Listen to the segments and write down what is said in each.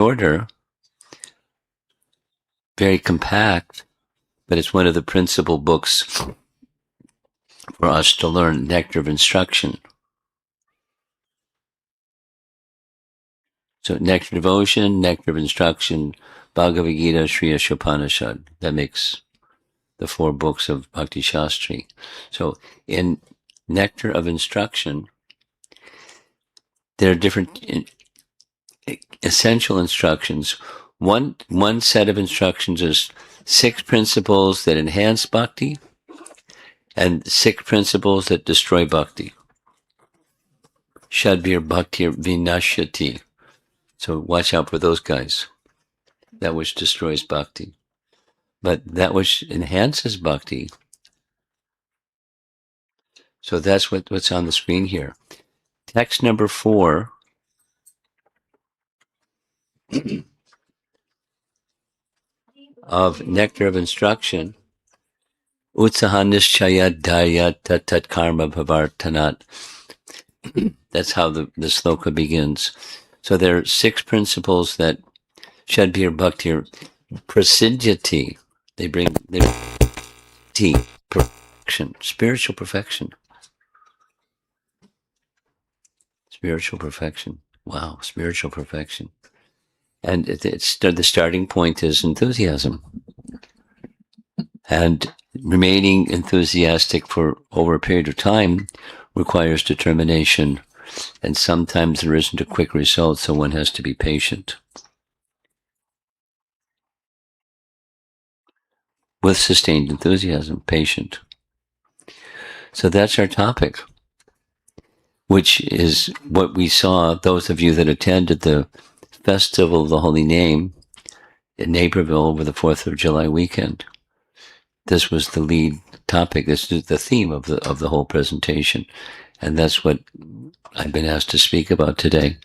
Order, very compact, but it's one of the principal books for us to learn nectar of instruction. So nectar devotion, nectar of instruction, Bhagavad Gita, Sri Ashopanishad. That makes the 4 books of Bhakti Shastri. So in nectar of instruction, there are different essential instructions. One set of instructions is 6 principles that enhance bhakti and 6 principles that destroy bhakti. Shadbir bhaktir vinashyati. So watch out for those guys. That which destroys bhakti. But that which enhances bhakti. So that's what's on the screen here. Text number 4 of Nectar of Instruction. Utsahanishchaya dharya tat karma bhavartanat. That's how the sloka begins. So there are 6 principles that Shadbir Bhaktir Prasiddhyati. They bring perfection, spiritual perfection. Spiritual perfection. Wow, spiritual perfection. And the starting point is enthusiasm. And remaining enthusiastic for over a period of time requires determination. And sometimes there isn't a quick result, so one has to be patient. With sustained enthusiasm, patient. So that's our topic, which is what we saw, those of you that attended the Festival of the Holy Name in Naperville over the 4th of July weekend. This was the lead topic. This is the theme of the whole presentation. And that's what I've been asked to speak about today.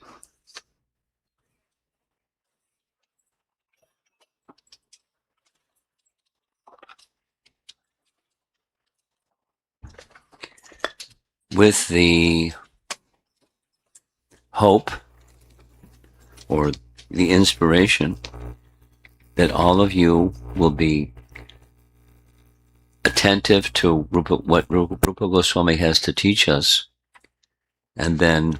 With the hope or the inspiration that all of you will be attentive to what Rupa Goswami has to teach us, and then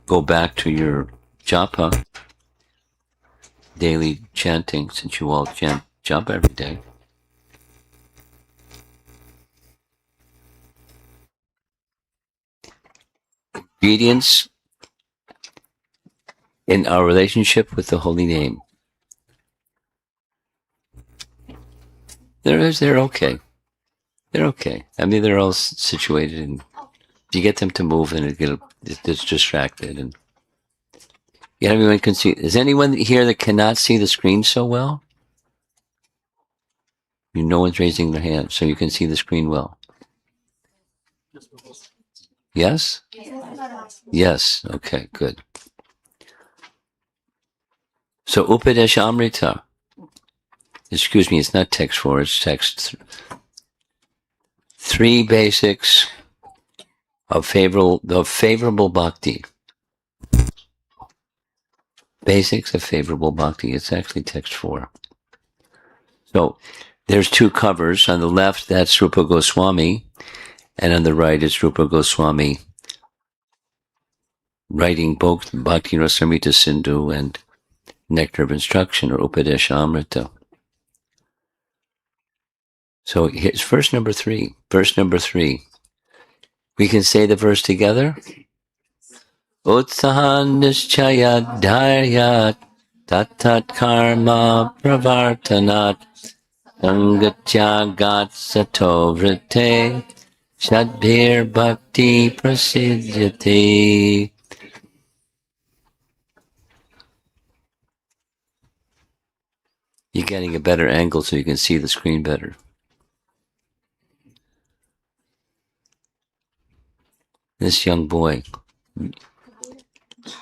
go back to your japa, daily chanting, since you all chant japa every day. Ingredients in our relationship with the holy name. They're okay. They're okay. I mean, they're all situated, and you get them to move, and it's distracted. And everyone can see. Is anyone here that cannot see the screen so well? No one's raising their hand, so you can see the screen well. Yes? Yes. Okay, good. So Upadesh Amrita. Excuse me, it's not text 4, it's text 3 basics of favorable bhakti. Basics of favorable bhakti. It's actually text 4. So there's 2 covers. On the left, that's Rupa Goswami, and on the right is Rupa Goswami writing both Bhakti Rasamrita Sindhu and Nectar of Instruction, or Upadesh Amrita. So here's verse number 3. Verse number 3. We can say the verse together. Utsahan nischaya dharyat tatat karma pravartanat sangatyagat sato vrite shadbhir bhakti prasiddhyati. You're getting a better angle so you can see the screen better. This young boy.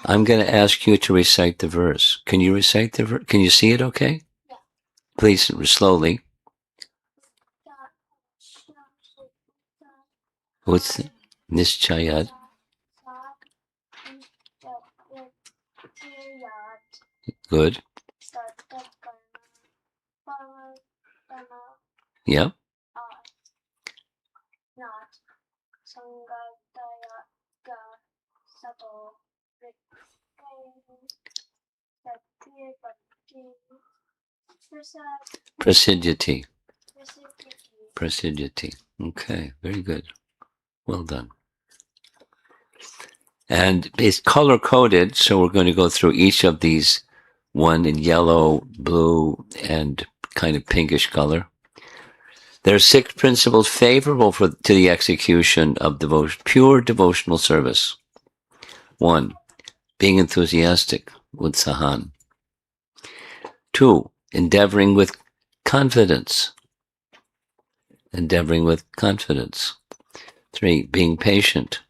I'm going to ask you to recite the verse. Can you recite the verse? Can you see it okay? Yeah. Please, slowly. What's Nischayat? Good. Yep. Presidiety. Presidiety. Okay, very good. Well done. And it's color coded, so we're going to go through each of these, one in yellow, blue, and kind of pinkish color. There are 6 principles favorable to the execution of pure devotional service. 1. Being enthusiastic, utsahan. 2. Endeavoring with confidence. Endeavoring with confidence. 3. Being patient.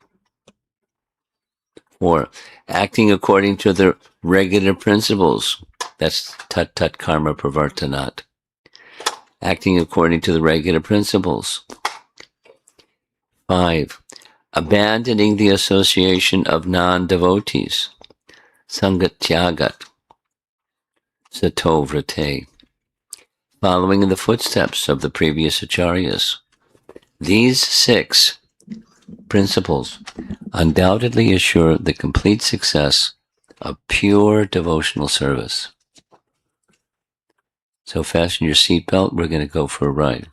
4. Acting according to the regular principles. That's tat tat karma pravartanat. Acting according to the regular principles. 5. Abandoning the association of non-devotees. Sangat tyagat. Sato vrate. Following in the footsteps of the previous acharyas. These 6 principles undoubtedly assure the complete success of pure devotional service. So fasten your seatbelt, we're going to go for a ride.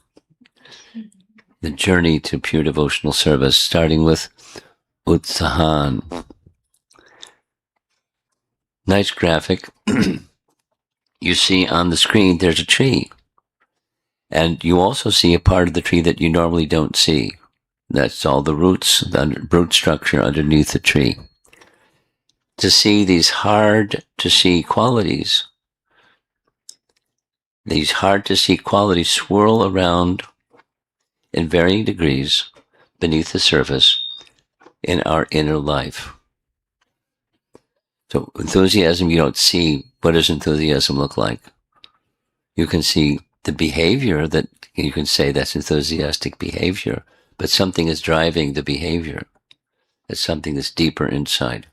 The journey to pure devotional service, starting with utsahan. Nice graphic. You see on the screen there's a tree. And you also see a part of the tree that you normally don't see. That's all the roots, the root structure underneath the tree. To see these hard-to-see qualities, swirl around in varying degrees beneath the surface in our inner life. So enthusiasm, you don't see, what does enthusiasm look like? You can see the behavior that you can say that's enthusiastic behavior, but something is driving the behavior. It's something that's deeper inside.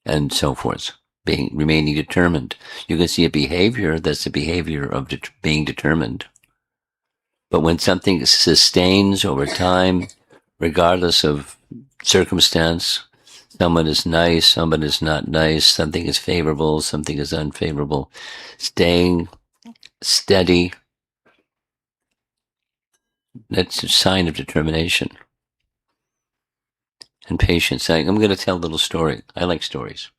And so forth. Remaining determined. You can see a behavior that's the behavior of being determined. But when something sustains over time, regardless of circumstance, someone is nice, someone is not nice, something is favorable, something is unfavorable, staying steady, that's a sign of determination and patience. I'm going to tell a little story. I like stories.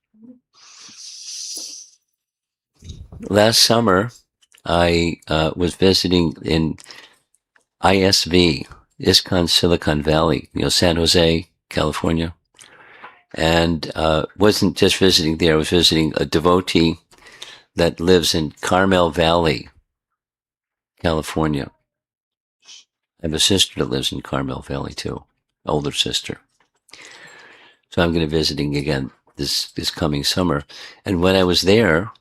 Last summer, I was visiting in ISV, ISKCON Silicon Valley, San Jose, California. And wasn't just visiting there, I was visiting a devotee that lives in Carmel Valley, California. I have a sister that lives in Carmel Valley too, older sister. So I'm going to be visiting again this coming summer. And when I was there,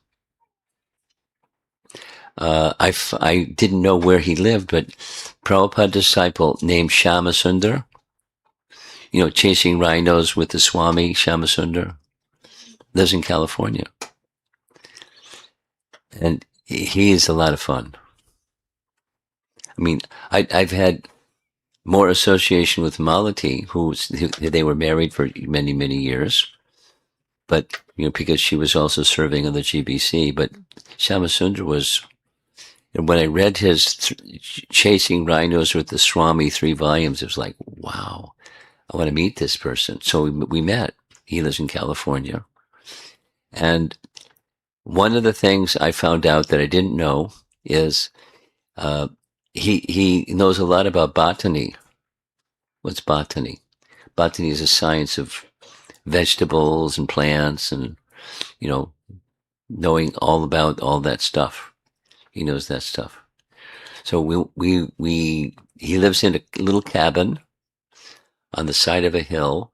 I didn't know where he lived, but Prabhupada disciple named Shyamasundar, chasing rhinos with the Swami, Shyamasundar, lives in California. And he is a lot of fun. I mean, I've had more association with Malati, who they were married for many, many years, but because she was also serving on the GBC. But Shyamasundar was, and when I read his Chasing Rhinos with the Swami 3 volumes, it was like, wow, I want to meet this person. So we met. He lives in California, and one of the things I found out that I didn't know is he knows a lot about botany. What's botany? Botany is a science of vegetables and plants and, knowing all about all that stuff. He knows that stuff. So he lives in a little cabin on the side of a hill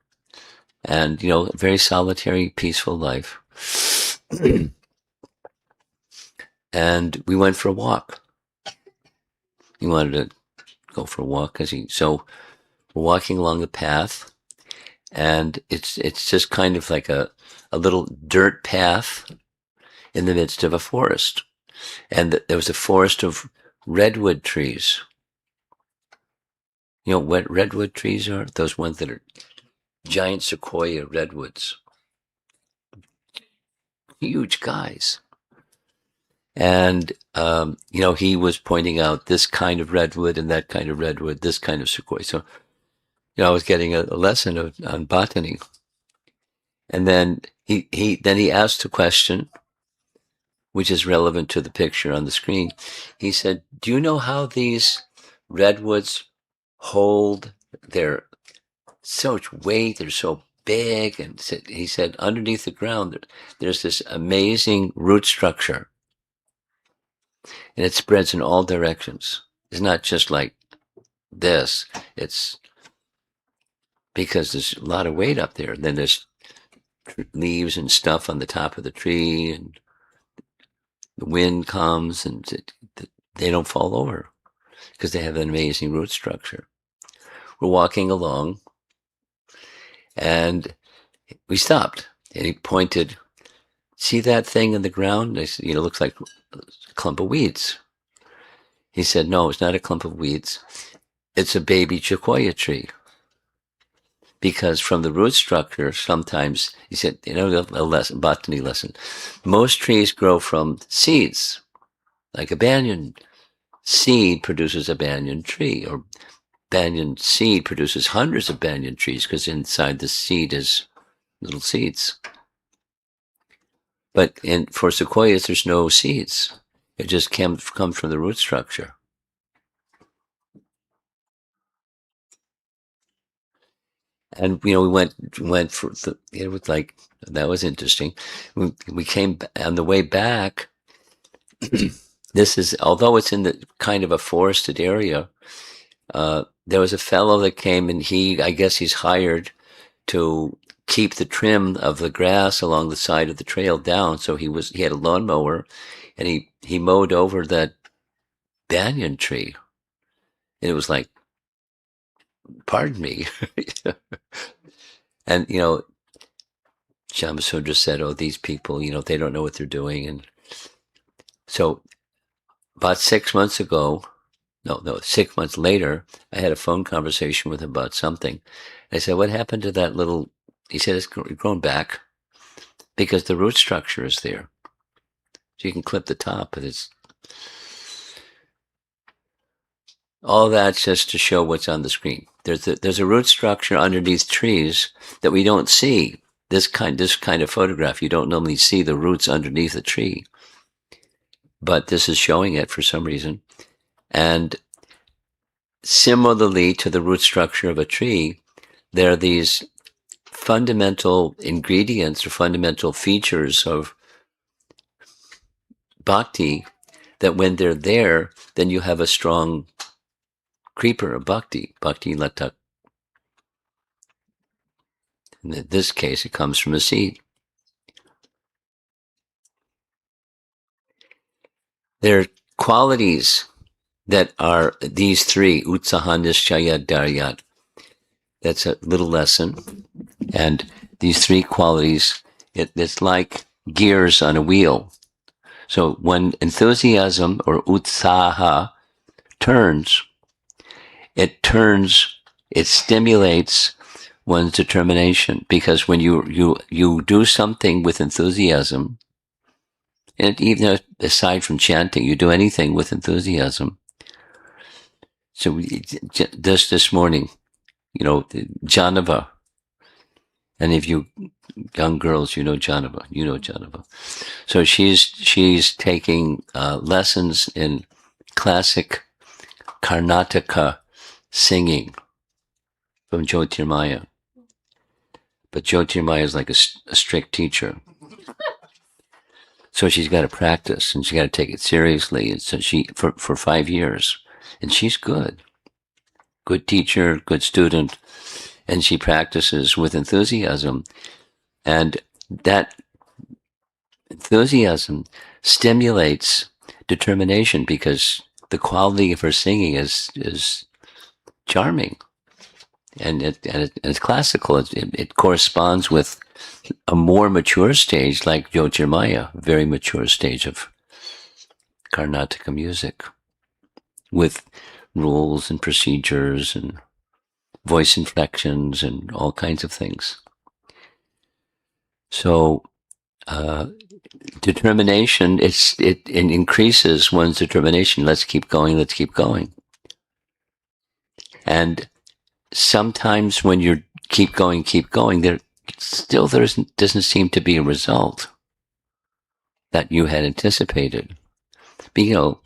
and, a very solitary, peaceful life. And we went for a walk. He wanted to go for a walk so we're walking along the path and it's just kind of like a little dirt path in the midst of a forest. And there was a forest of redwood trees. You know what redwood trees are? Those ones that are giant sequoia redwoods. Huge guys. And, he was pointing out this kind of redwood and that kind of redwood, this kind of sequoia. So, I was getting a lesson on botany. And then he asked a question, which is relevant to the picture on the screen. He said, do you know how these redwoods hold their so much weight? They're so big. And he said, underneath the ground, there's this amazing root structure. And it spreads in all directions. It's not just like this. It's because there's a lot of weight up there. Then there's leaves and stuff on the top of the tree, and the wind comes, and they don't fall over because they have an amazing root structure. We're walking along, and we stopped, and he pointed, see that thing in the ground? I said, it looks like a clump of weeds. He said, no, it's not a clump of weeds. It's a baby sequoia tree. Because from the root structure, sometimes, he said, a botany lesson, most trees grow from seeds. Like a banyan seed produces a banyan tree, or banyan seed produces hundreds of banyan trees because inside the seed is little seeds. But for sequoias, there's no seeds. It just comes from the root structure. And we went for it was like, that was interesting. We came on the way back. This is, although it's in the kind of a forested area, there was a fellow that came, and I guess he's hired to keep the trim of the grass along the side of the trail down. So he had a lawnmower, and he mowed over that banyan tree. And it was like, pardon me. And, Shamasundra said, oh, these people, they don't know what they're doing. And so about 6 months ago, no, 6 months later, I had a phone conversation with him about something. I said, what happened to that little, he said, it's grown back because the root structure is there. So you can clip the top, but it's, all that's just to show what's on the screen. There's a root structure underneath trees that we don't see. This kind of photograph, you don't normally see the roots underneath a tree. But this is showing it for some reason. And similarly to the root structure of a tree, there are these fundamental ingredients or fundamental features of bhakti that when they're there, then you have a strong creeper of bhakti lata. In this case, it comes from a seed. There are qualities that are these three, utsaha, nishchaya, dharyat. That's a little lesson. And these three qualities, it's like gears on a wheel. So when enthusiasm or utsaha turns, it stimulates one's determination, because when you do something with enthusiasm, and even aside from chanting, you do anything with enthusiasm. So just this morning, Janava, and if you young girls, Janava. So she's taking lessons in classic Karnataka singing from Jyotirmaya. But Jyotirmaya is like a strict teacher. So she's got to practice, and she's got to take it seriously. And so she, for 5 years, and she's good teacher, good student, and she practices with enthusiasm. And that enthusiasm stimulates determination, because the quality of her singing is charming. and it's classical. It corresponds with a more mature stage like Jyotirmaya, a very mature stage of Karnataka music with rules and procedures and voice inflections and all kinds of things. So determination, it increases one's determination. Let's keep going. Let's keep going. And sometimes when you keep going, there doesn't seem to be a result that you had anticipated. But,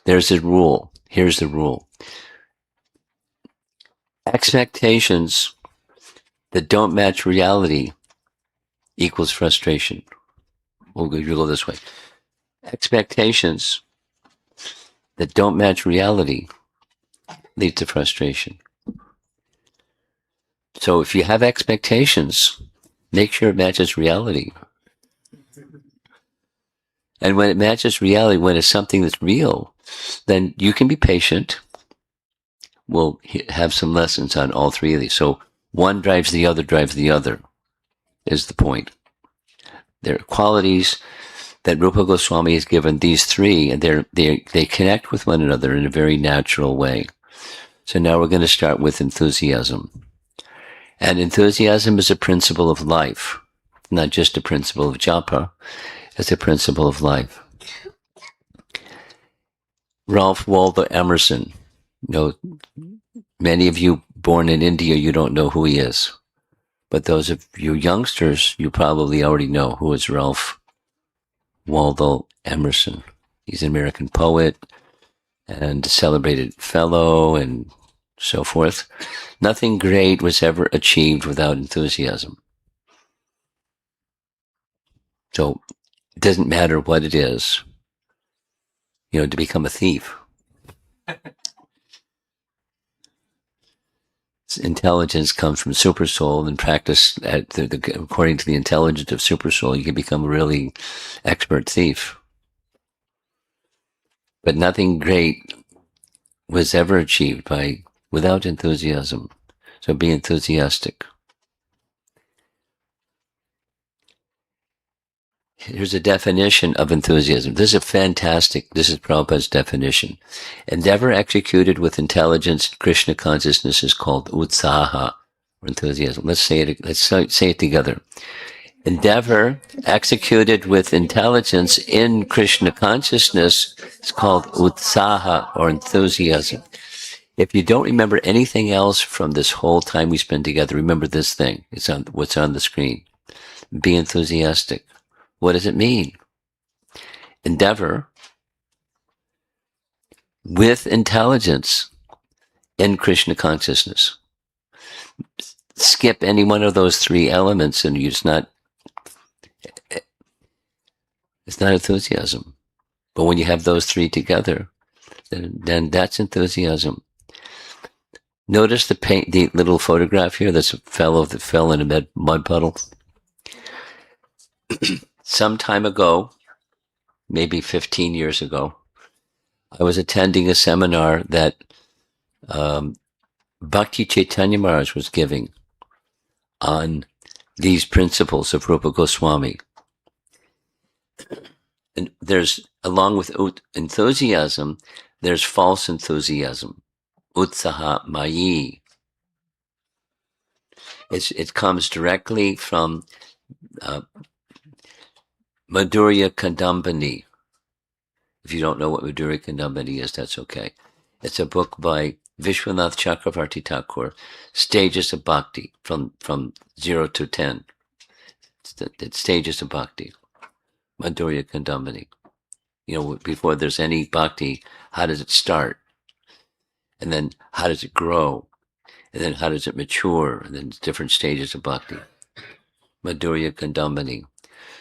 there's a rule. Here's the rule. Expectations that don't match reality equals frustration. We'll go this way. Expectations that don't match reality lead to frustration. So if you have expectations, make sure it matches reality. And when it matches reality, when it's something that's real, then you can be patient. We'll have some lessons on all three of these. So one drives the other is the point. There are qualities that Rupa Goswami has given these three, and they connect with one another in a very natural way. So now we're going to start with enthusiasm. And enthusiasm is a principle of life, not just a principle of japa, it's a principle of life. Ralph Waldo Emerson, many of you born in India, you don't know who he is. But those of you youngsters, you probably already know who is Ralph Waldo Emerson. He's an American poet and a celebrated fellow and so forth. Nothing great was ever achieved without enthusiasm. So it doesn't matter what it is, to become a thief. Intelligence comes from super soul, and practice according to the intelligence of super soul, you can become a really expert thief. But nothing great was ever achieved without enthusiasm. So be enthusiastic. Here's a definition of enthusiasm. This is Prabhupada's definition. Endeavor executed with intelligence, Krishna consciousness is called utsaha, or enthusiasm. Let's say it together. Endeavor executed with intelligence in Krishna consciousness is called utsaha, or enthusiasm. If you don't remember anything else from this whole time we spent together, remember this thing. It's on what's on the screen. Be enthusiastic. What does it mean? Endeavor with intelligence in Krishna consciousness. Skip any one of those three elements and it's not enthusiasm. But when you have those three together, then that's enthusiasm. Notice the little photograph here. That's a fellow that fell in a mud puddle. Some time ago, maybe 15 years ago, I was attending a seminar that Bhakti Chaitanya Maharaj was giving on these principles of Rupa Goswami. And there's, along with enthusiasm, there's false enthusiasm, utsaha mayi. It comes directly from Madhurya Kadambini. If you don't know what Madhurya Kadambini is, that's okay. It's a book by Vishwanath Chakravarti Thakur, Stages of Bhakti, from 0 to 10. It's Stages of Bhakti, Madhurya Kadambini. Before there's any bhakti, how does it start? And then how does it grow? And then how does it mature? And then different stages of bhakti. Madhurya Kadambini.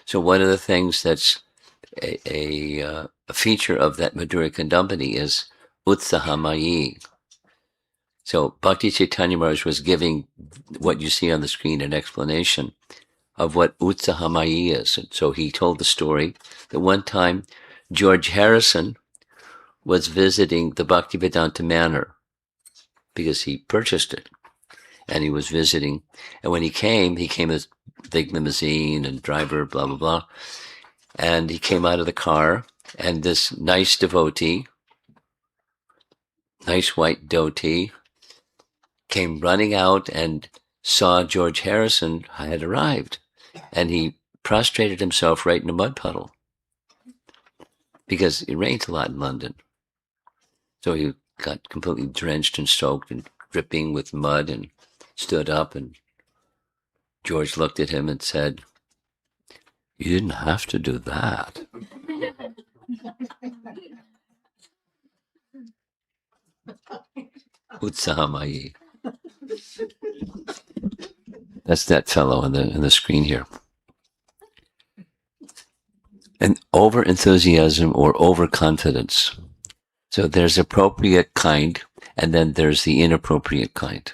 So one of the things that's a feature of that Madhurya Kadambini is Utsahamayi. So Bhakti Chaitanya Maharaj was giving what you see on the screen an explanation of what Utsahamayi is. And so he told the story that one time George Harrison was visiting the Bhaktivedanta Manor because he purchased it. and he was visiting. And when he came with big limousine and driver, blah, blah, blah. And he came out of the car, and this nice devotee, nice white dhoti, came running out and saw George Harrison had arrived. And he prostrated himself right in a mud puddle because it rains a lot in London. So he got completely drenched and soaked and dripping with mud and stood up, and George looked at him and said, "You didn't have to do that." Utsahamayi. That's that fellow on the screen here. And over enthusiasm or overconfidence. So there's appropriate kind, and then there's the inappropriate kind.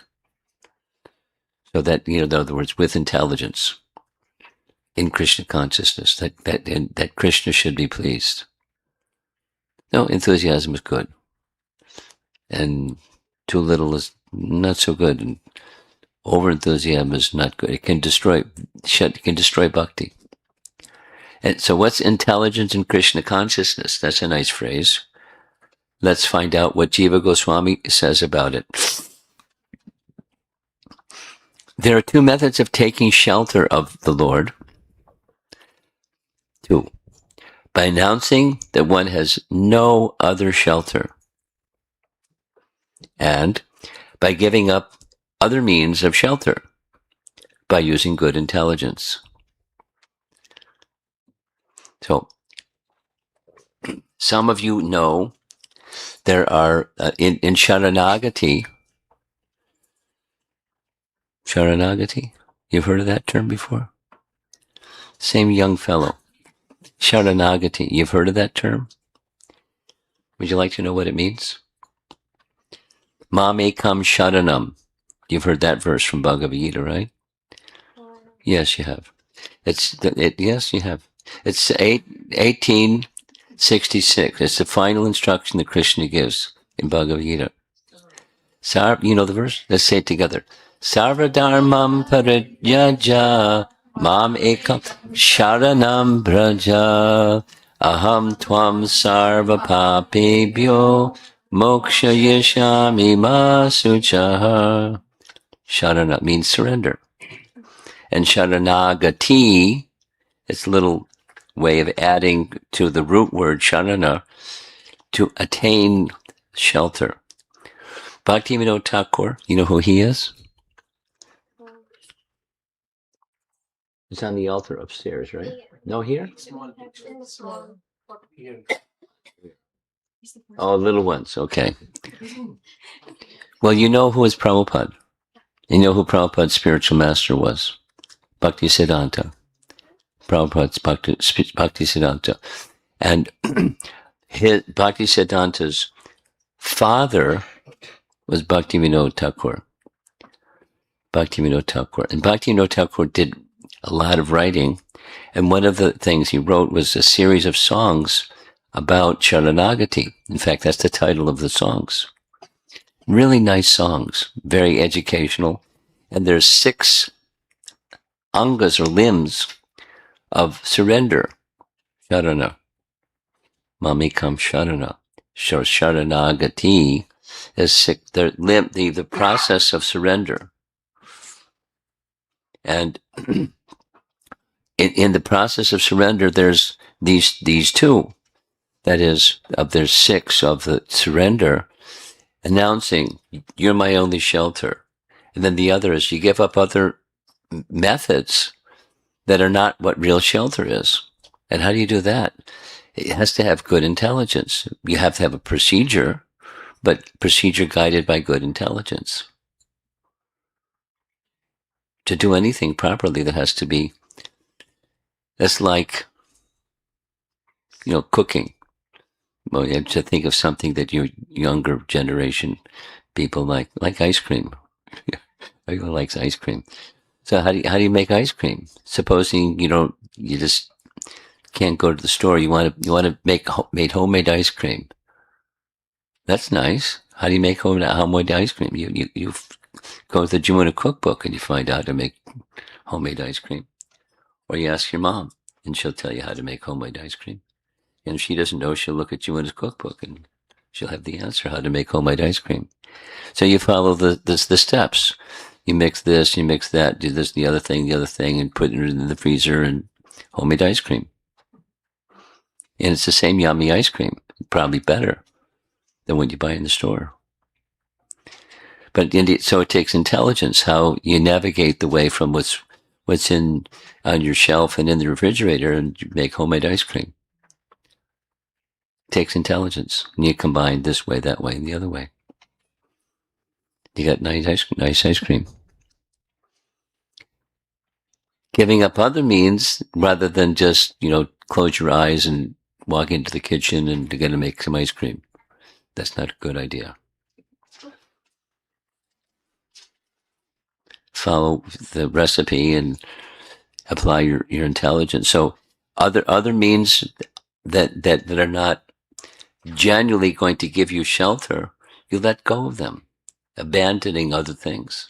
So that, in other words, with intelligence in Krishna consciousness, that Krishna should be pleased. No, enthusiasm is good, and too little is not so good, and over enthusiasm is not good. It can destroy bhakti. And so, what's intelligence in Krishna consciousness? That's a nice phrase. Let's find out what Jiva Goswami says about it. There are two methods of taking shelter of the Lord. Two. By announcing that one has no other shelter, and by giving up other means of shelter, by using good intelligence. So, some of you know there are, in Sharanagati, you've heard of that term before? Same young fellow. Sharanagati, you've heard of that term? Would you like to know what it means? Mamekam Sharanam. You've heard that verse from Bhagavad Gita, right? Yes, you have. Yes, you have. It's 1866. It's the final instruction that Krishna gives in Bhagavad Gita. You know the verse? Let's say it together. Sarvadharmam parijyaja mam ekam sharanam braja aham tvam sarva papebhyo moksha yeshami masuchaha. Sharana means surrender. And sharanagati, it's a little way of adding to the root word sharana, to attain shelter. Bhaktivinoda Thakur, you know who he is? It's on the altar upstairs, right? No, here? Oh, little ones, okay. Well, you know who is Prabhupada. You know who Prabhupada's spiritual master was? Bhakti Siddhanta. Prabhupada's Bhakti Siddhanta. And Bhakti Siddhanta's father was Bhaktivinoda Thakur. Bhaktivinoda Thakur. And Bhaktivinoda Thakur did a lot of writing. And one of the things he wrote was a series of songs about Sharanagati. In fact, that's the title of the songs. Really nice songs, very educational. And there's 6 angas or limbs of surrender. Sharana. Mamikam Sharana. Sharanagati is the process of surrender. And in the process of surrender, there's these two. That is, there's 6 of the surrender, announcing, you're my only shelter. And then the other is you give up other methods that are not what real shelter is. And how do you do that? It has to have good intelligence. You have to have a procedure, but procedure guided by good intelligence. To do anything properly, there has to be, that's like, cooking. Well, you have to think of something that your younger generation people like ice cream. Everyone likes ice cream. So how do you make ice cream? Supposing you just can't go to the store. You want to make homemade ice cream. That's nice. How do you make homemade ice cream? You go to the Jimuna cookbook and you find out how to make homemade ice cream. Or you ask your mom and she'll tell you how to make homemade ice cream. And if she doesn't know, she'll look at Jimuna's cookbook and she'll have the answer how to make homemade ice cream. So you follow the steps. You mix this, you mix that, do this, the other thing, and put it in the freezer and homemade ice cream. And it's the same yummy ice cream, probably better than what you buy in the store. But so it takes intelligence how you navigate the way from what's in on your shelf and in the refrigerator and you make homemade ice cream. It takes intelligence. And you combine this way, that way, and the other way. You got nice ice cream. Giving up other means rather than just, close your eyes and walk into the kitchen and you're going to make some ice cream. That's not a good idea. Follow the recipe and apply your intelligence. So other means that are not genuinely going to give you shelter, you let go of them, abandoning other things.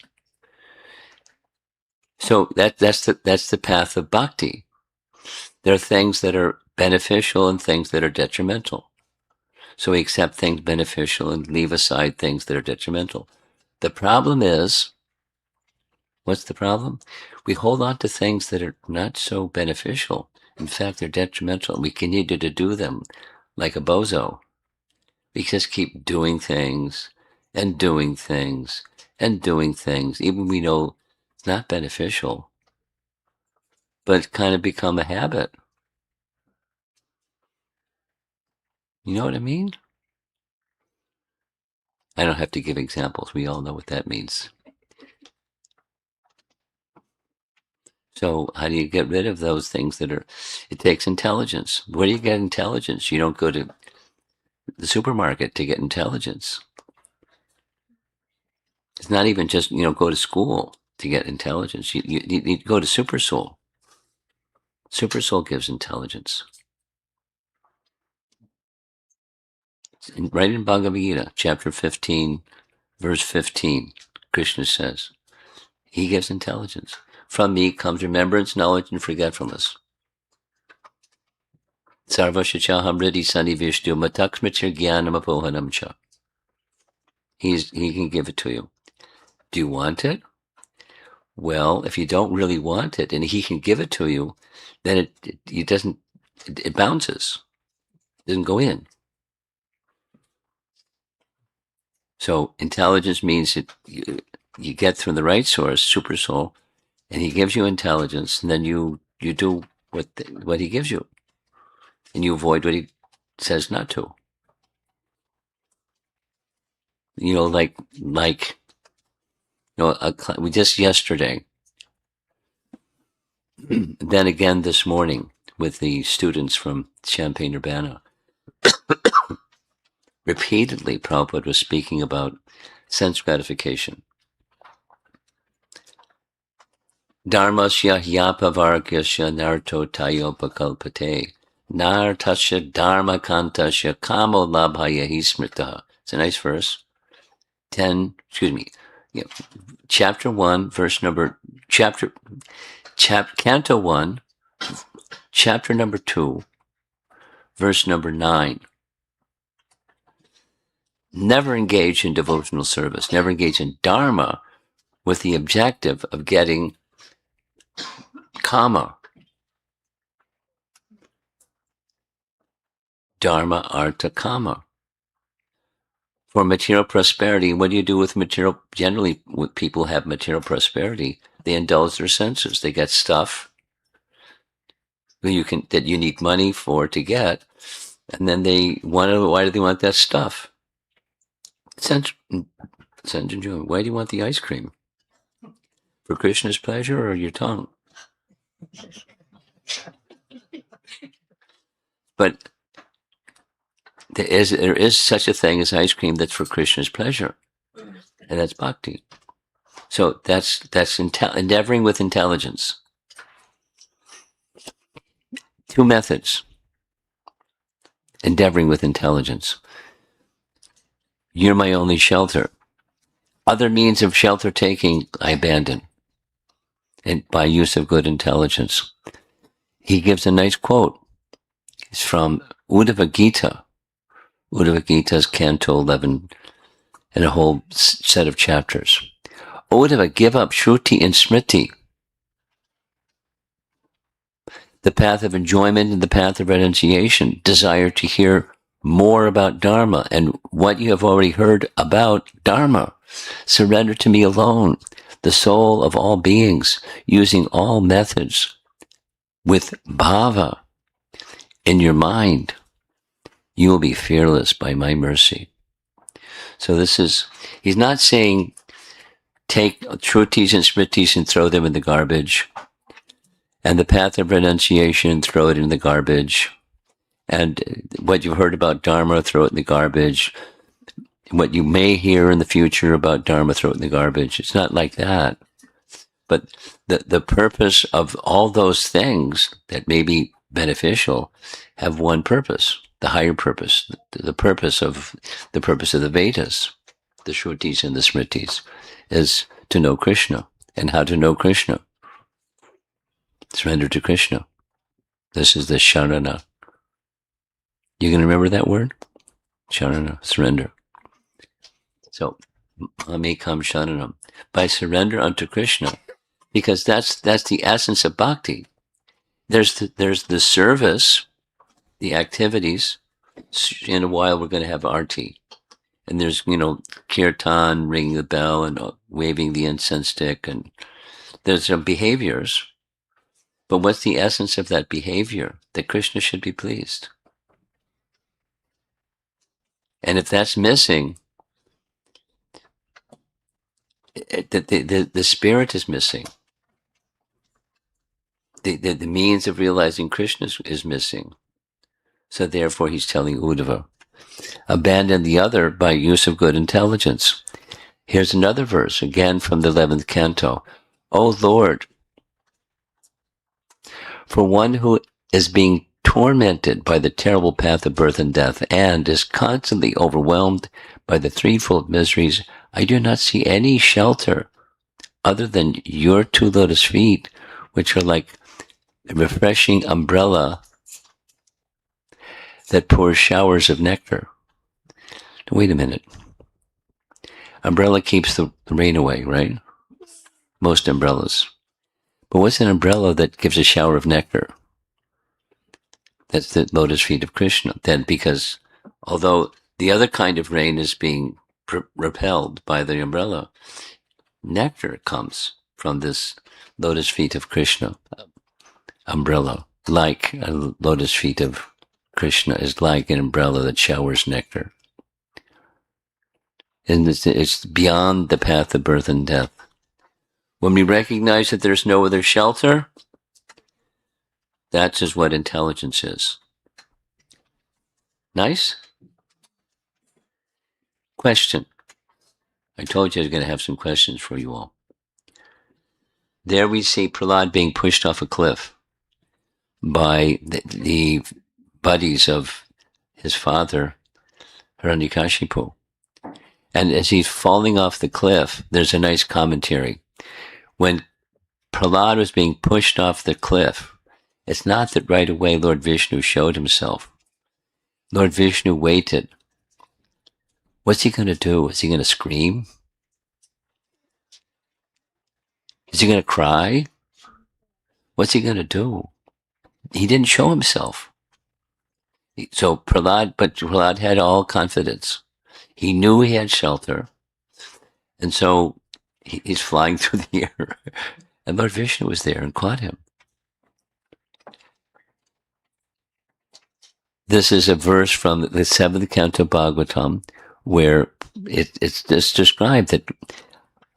So that's the path of bhakti. There are things that are beneficial and things that are detrimental. So we accept things beneficial and leave aside things that are detrimental. The problem is, what's the problem? We hold on to things that are not so beneficial. In fact, they're detrimental. We continue to do them like a bozo. We just keep doing things and doing things and doing things, even we know it's not beneficial, but it's kind of become a habit. You know what I mean? I don't have to give examples. We all know what that means. So how do you get rid of those things it takes intelligence. Where do you get intelligence? You don't go to the supermarket to get intelligence. It's not even just, go to school to get intelligence. You need to go to Super Soul. Super Soul gives intelligence. Right in Bhagavad Gita, chapter 15, verse 15, Krishna says, he gives intelligence. From me comes remembrance, knowledge, and forgetfulness. Sarvashachaham riddhi sanivishtu mataksmitir jnanam apohanam cha. He can give it to you. Do you want it? Well, if you don't really want it and he can give it to you, then it bounces. It doesn't go in. So intelligence means that you get from the right source, Super Soul, and he gives you intelligence, and then you do what he gives you, and you avoid what he says not to. We just yesterday, then again this morning with the students from Champaign-Urbana, repeatedly Prabhupada was speaking about sense gratification. Dharmasya hyapavargyasya narto tayopakalpate nartasya dharmakantasya kamo labhaya hi smritaha. It's a nice verse. Chapter 1, Canto 1, chapter number 2, verse number 9. Never engage in devotional service, never engage in dharma with the objective of getting kama. Dharma, artha, kama. For material prosperity, what do you do with material? Generally, when people have material prosperity, they indulge their senses. They get stuff that you need money for to get, and then why do they want that stuff? Sense enjoyment. Why do you want the ice cream? For Krishna's pleasure or your tongue? But there is such a thing as ice cream that's for Krishna's pleasure, and that's bhakti. So that's endeavoring with intelligence. Two methods. Endeavoring with intelligence. You're my only shelter. Other means of shelter taking, I abandon, and by use of good intelligence. He gives a nice quote. It's from Uddhava Gita. Uddhava Gita's Canto 11 and a whole set of chapters. Uddhava, give up Shruti and Smriti, the path of enjoyment and the path of renunciation. Desire to hear more about Dharma and what you have already heard about Dharma. Surrender to me alone, the soul of all beings, using all methods with bhava in your mind. You will be fearless by my mercy. So he's not saying take shrutis and smritis and throw them in the garbage, and the path of renunciation, throw it in the garbage, and what you've heard about Dharma, throw it in the garbage. What you may hear in the future about Dharma, throw it in the garbage. It's not like that. But the purpose of all those things that may be beneficial have one purpose, the higher purpose, the purpose of the Vedas, the Shrutis and the Smritis, is to know Krishna. And how to know Krishna? Surrender to Krishna. This is the Sharana. You can remember that word? Sharana, surrender. So, Mamekam Sharanam. By surrender unto Krishna, because that's the essence of bhakti. There's the service, the activities. In a while, we're going to have arti, and there's kirtan, ringing the bell, and waving the incense stick, and there's some behaviors. But what's the essence of that behavior? That Krishna should be pleased. And if that's missing, the spirit is missing. The means of realizing Krishna is missing. So therefore he's telling Uddhava, abandon the other by use of good intelligence. Here's another verse, again from the 11th canto. O Lord, for one who is being tormented by the terrible path of birth and death and is constantly overwhelmed by the threefold miseries, I do not see any shelter other than your two lotus feet, which are like a refreshing umbrella that pours showers of nectar. Wait a minute. Umbrella keeps the rain away, right? Most umbrellas. But what's an umbrella that gives a shower of nectar? That's the lotus feet of Krishna. Then, because although the other kind of rain is being repelled by the umbrella, nectar comes from this lotus feet of Krishna umbrella. Like a lotus feet of Krishna is like an umbrella that showers nectar. And it's beyond the path of birth and death. When we recognize that there's no other shelter, that is what intelligence is. Nice? Question. I told you I was going to have some questions for you all. There we see Prahlad being pushed off a cliff by the buddies of his father, Hiranyakashipu. And as he's falling off the cliff, there's a nice commentary. When Prahlad was being pushed off the cliff, it's not that right away Lord Vishnu showed himself. Lord Vishnu waited. What's he going to do? Is he going to scream? Is he going to cry? What's he going to do? He didn't show himself. So Prahlad had all confidence. He knew he had shelter. And so he's flying through the air. And Lord Vishnu was there and caught him. This is a verse from the 7th canto of Bhagavatam, where it's described that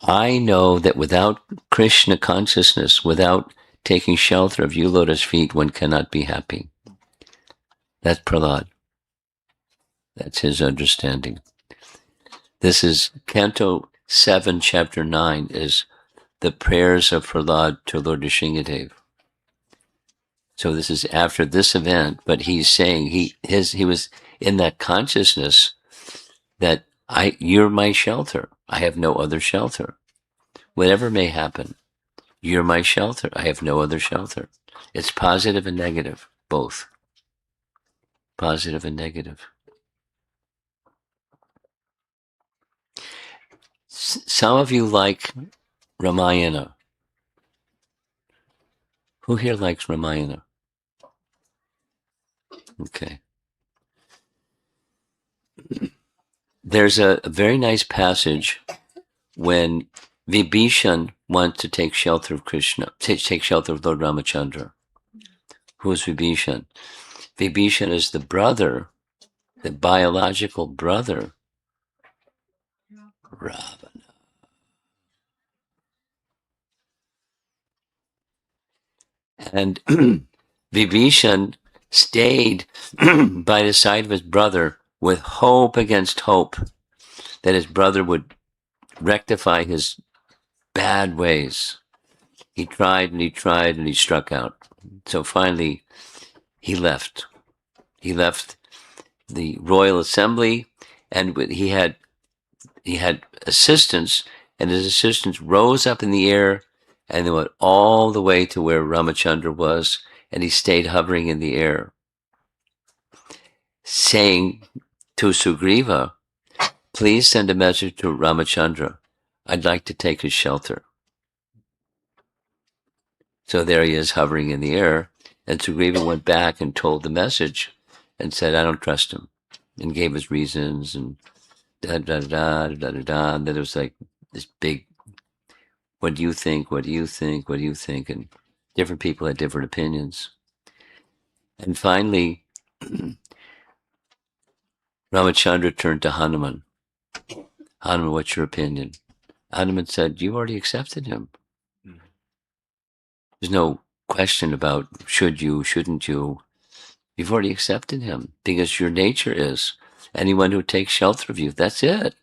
I know that without Krishna consciousness, without taking shelter of you lotus feet, one cannot be happy. That's Prahlad. That's his understanding. This is Canto 7, Chapter 9, is the prayers of Prahlad to Lord Nrsingadev. So this is after this event, but he's saying he was in that consciousness that You're my shelter. I have no other shelter. Whatever may happen, you're my shelter. I have no other shelter. It's positive and negative, both. Positive and negative. Some of you like Ramayana. Who here likes Ramayana? Okay. There's a very nice passage when Vibhishan wants to take shelter of Krishna, take shelter of Lord Ramachandra. Who is Vibhishan? Vibhishan is the brother, the biological brother, Ravana. And Vibhishan stayed by the side of his brother with hope against hope that his brother would rectify his bad ways. He tried and he tried and he struck out. So finally, he left. He left the royal assembly, and he had assistants, and his assistants rose up in the air, and they went all the way to where Ramachandra was, and he stayed hovering in the air, saying to Sugriva, "Please send a message to Ramachandra. I'd like to take his shelter." So there he is hovering in the air, and Sugriva went back and told the message and said, "I don't trust him," and gave his reasons, and da-da-da-da-da-da-da, and then it was like this big, what do you think, what do you think, what do you think, and different people had different opinions. And finally, Ramachandra turned to Hanuman. "Hanuman, what's your opinion?" Hanuman said, "You already accepted him. There's no question about should you, shouldn't you. You've already accepted him because your nature is anyone who takes shelter of you. That's it.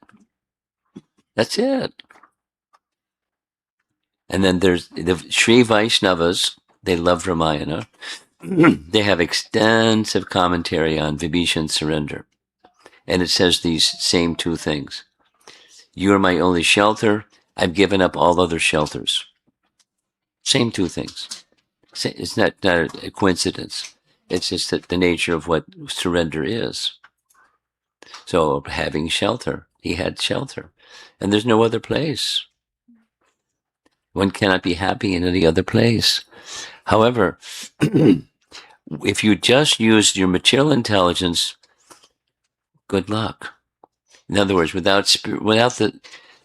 That's it." And then there's the Sri Vaishnavas. They love Ramayana. They have extensive commentary on Vibhishan's surrender. And it says these same two things. You are my only shelter. I've given up all other shelters. Same two things. It's not a coincidence. It's just that the nature of what surrender is. So having shelter, he had shelter. And there's no other place. One cannot be happy in any other place. However, if you just use your material intelligence, good luck. In other words, without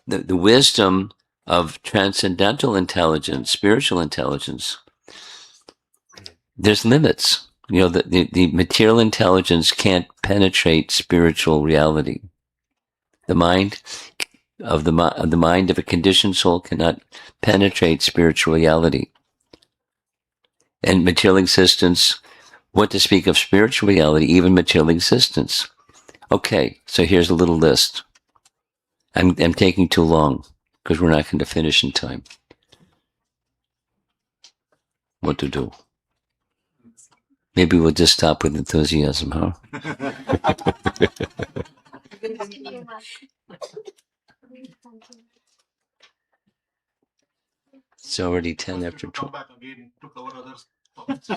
the wisdom of transcendental intelligence, spiritual intelligence, there's limits. The material intelligence can't penetrate spiritual reality. The mind of a conditioned soul cannot penetrate spiritual reality. And material existence, what to speak of spiritual reality, even material existence. Okay, so here's a little list. I'm taking too long because we're not going to finish in time. What to do? Maybe we'll just stop with enthusiasm, huh? It's already 10 after 12.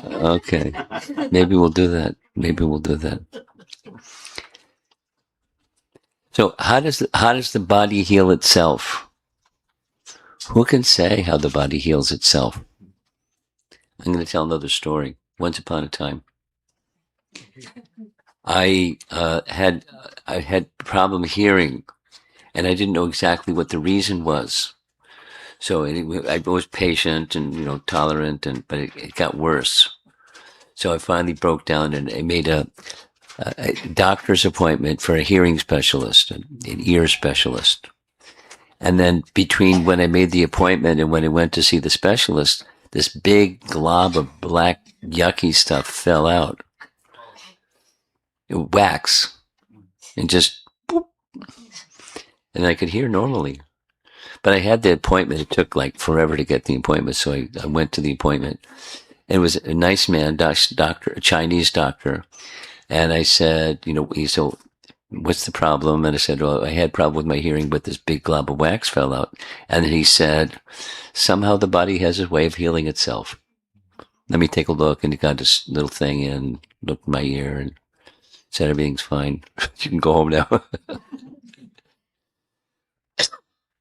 Okay. Maybe we'll do that. So how does the body heal itself? Who can say how the body heals itself? I'm going to tell another story. Once upon a time, I had problem hearing, and I didn't know exactly what the reason was. So I was patient and tolerant, but it got worse. So I finally broke down and I made a doctor's appointment for a hearing specialist, an ear specialist. And then between when I made the appointment and when I went to see the specialist, this big glob of black yucky stuff fell out. Wax. And just boop. And I could hear normally. But I had the appointment. It took like forever to get the appointment. So I went to the appointment. It was a nice man, doctor, a Chinese doctor. And I said, what's the problem? And I said, well, I had a problem with my hearing, but this big glob of wax fell out. And he said, somehow the body has a way of healing itself. Let me take a look. And he got this little thing in, looked in my ear, and said, everything's fine. You can go home now.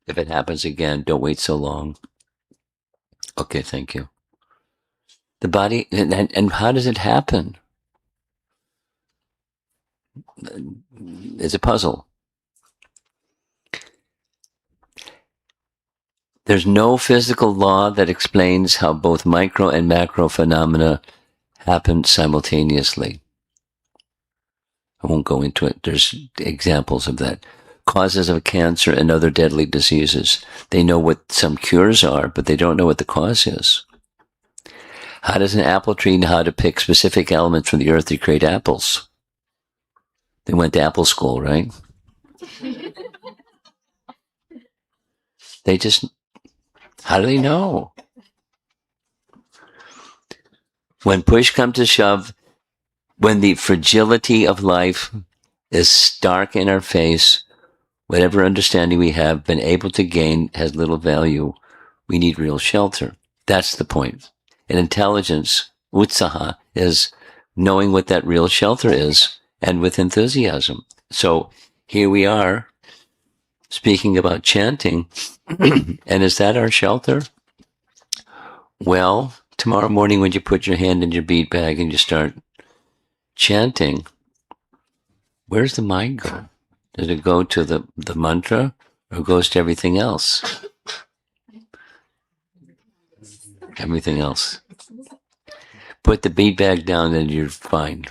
If it happens again, don't wait so long. Okay, thank you. The body, and how does it happen? It's a puzzle. There's no physical law that explains how both micro and macro phenomena happen simultaneously. I won't go into it. There's examples of that. Causes of cancer and other deadly diseases. They know what some cures are, but they don't know what the cause is. How does an apple tree know how to pick specific elements from the earth to create apples? They went to apple school, right? They just, how do they know? When push comes to shove, when the fragility of life is stark in our face, whatever understanding we have been able to gain has little value. We need real shelter. That's the point. And intelligence, utsaha, is knowing what that real shelter is, and with enthusiasm. So here we are speaking about chanting. And is that our shelter? Well, tomorrow morning when you put your hand in your bead bag and you start chanting, where's the mind go? Does it go to the mantra, or goes to everything else? Everything else. Put the bead bag down and you're fine.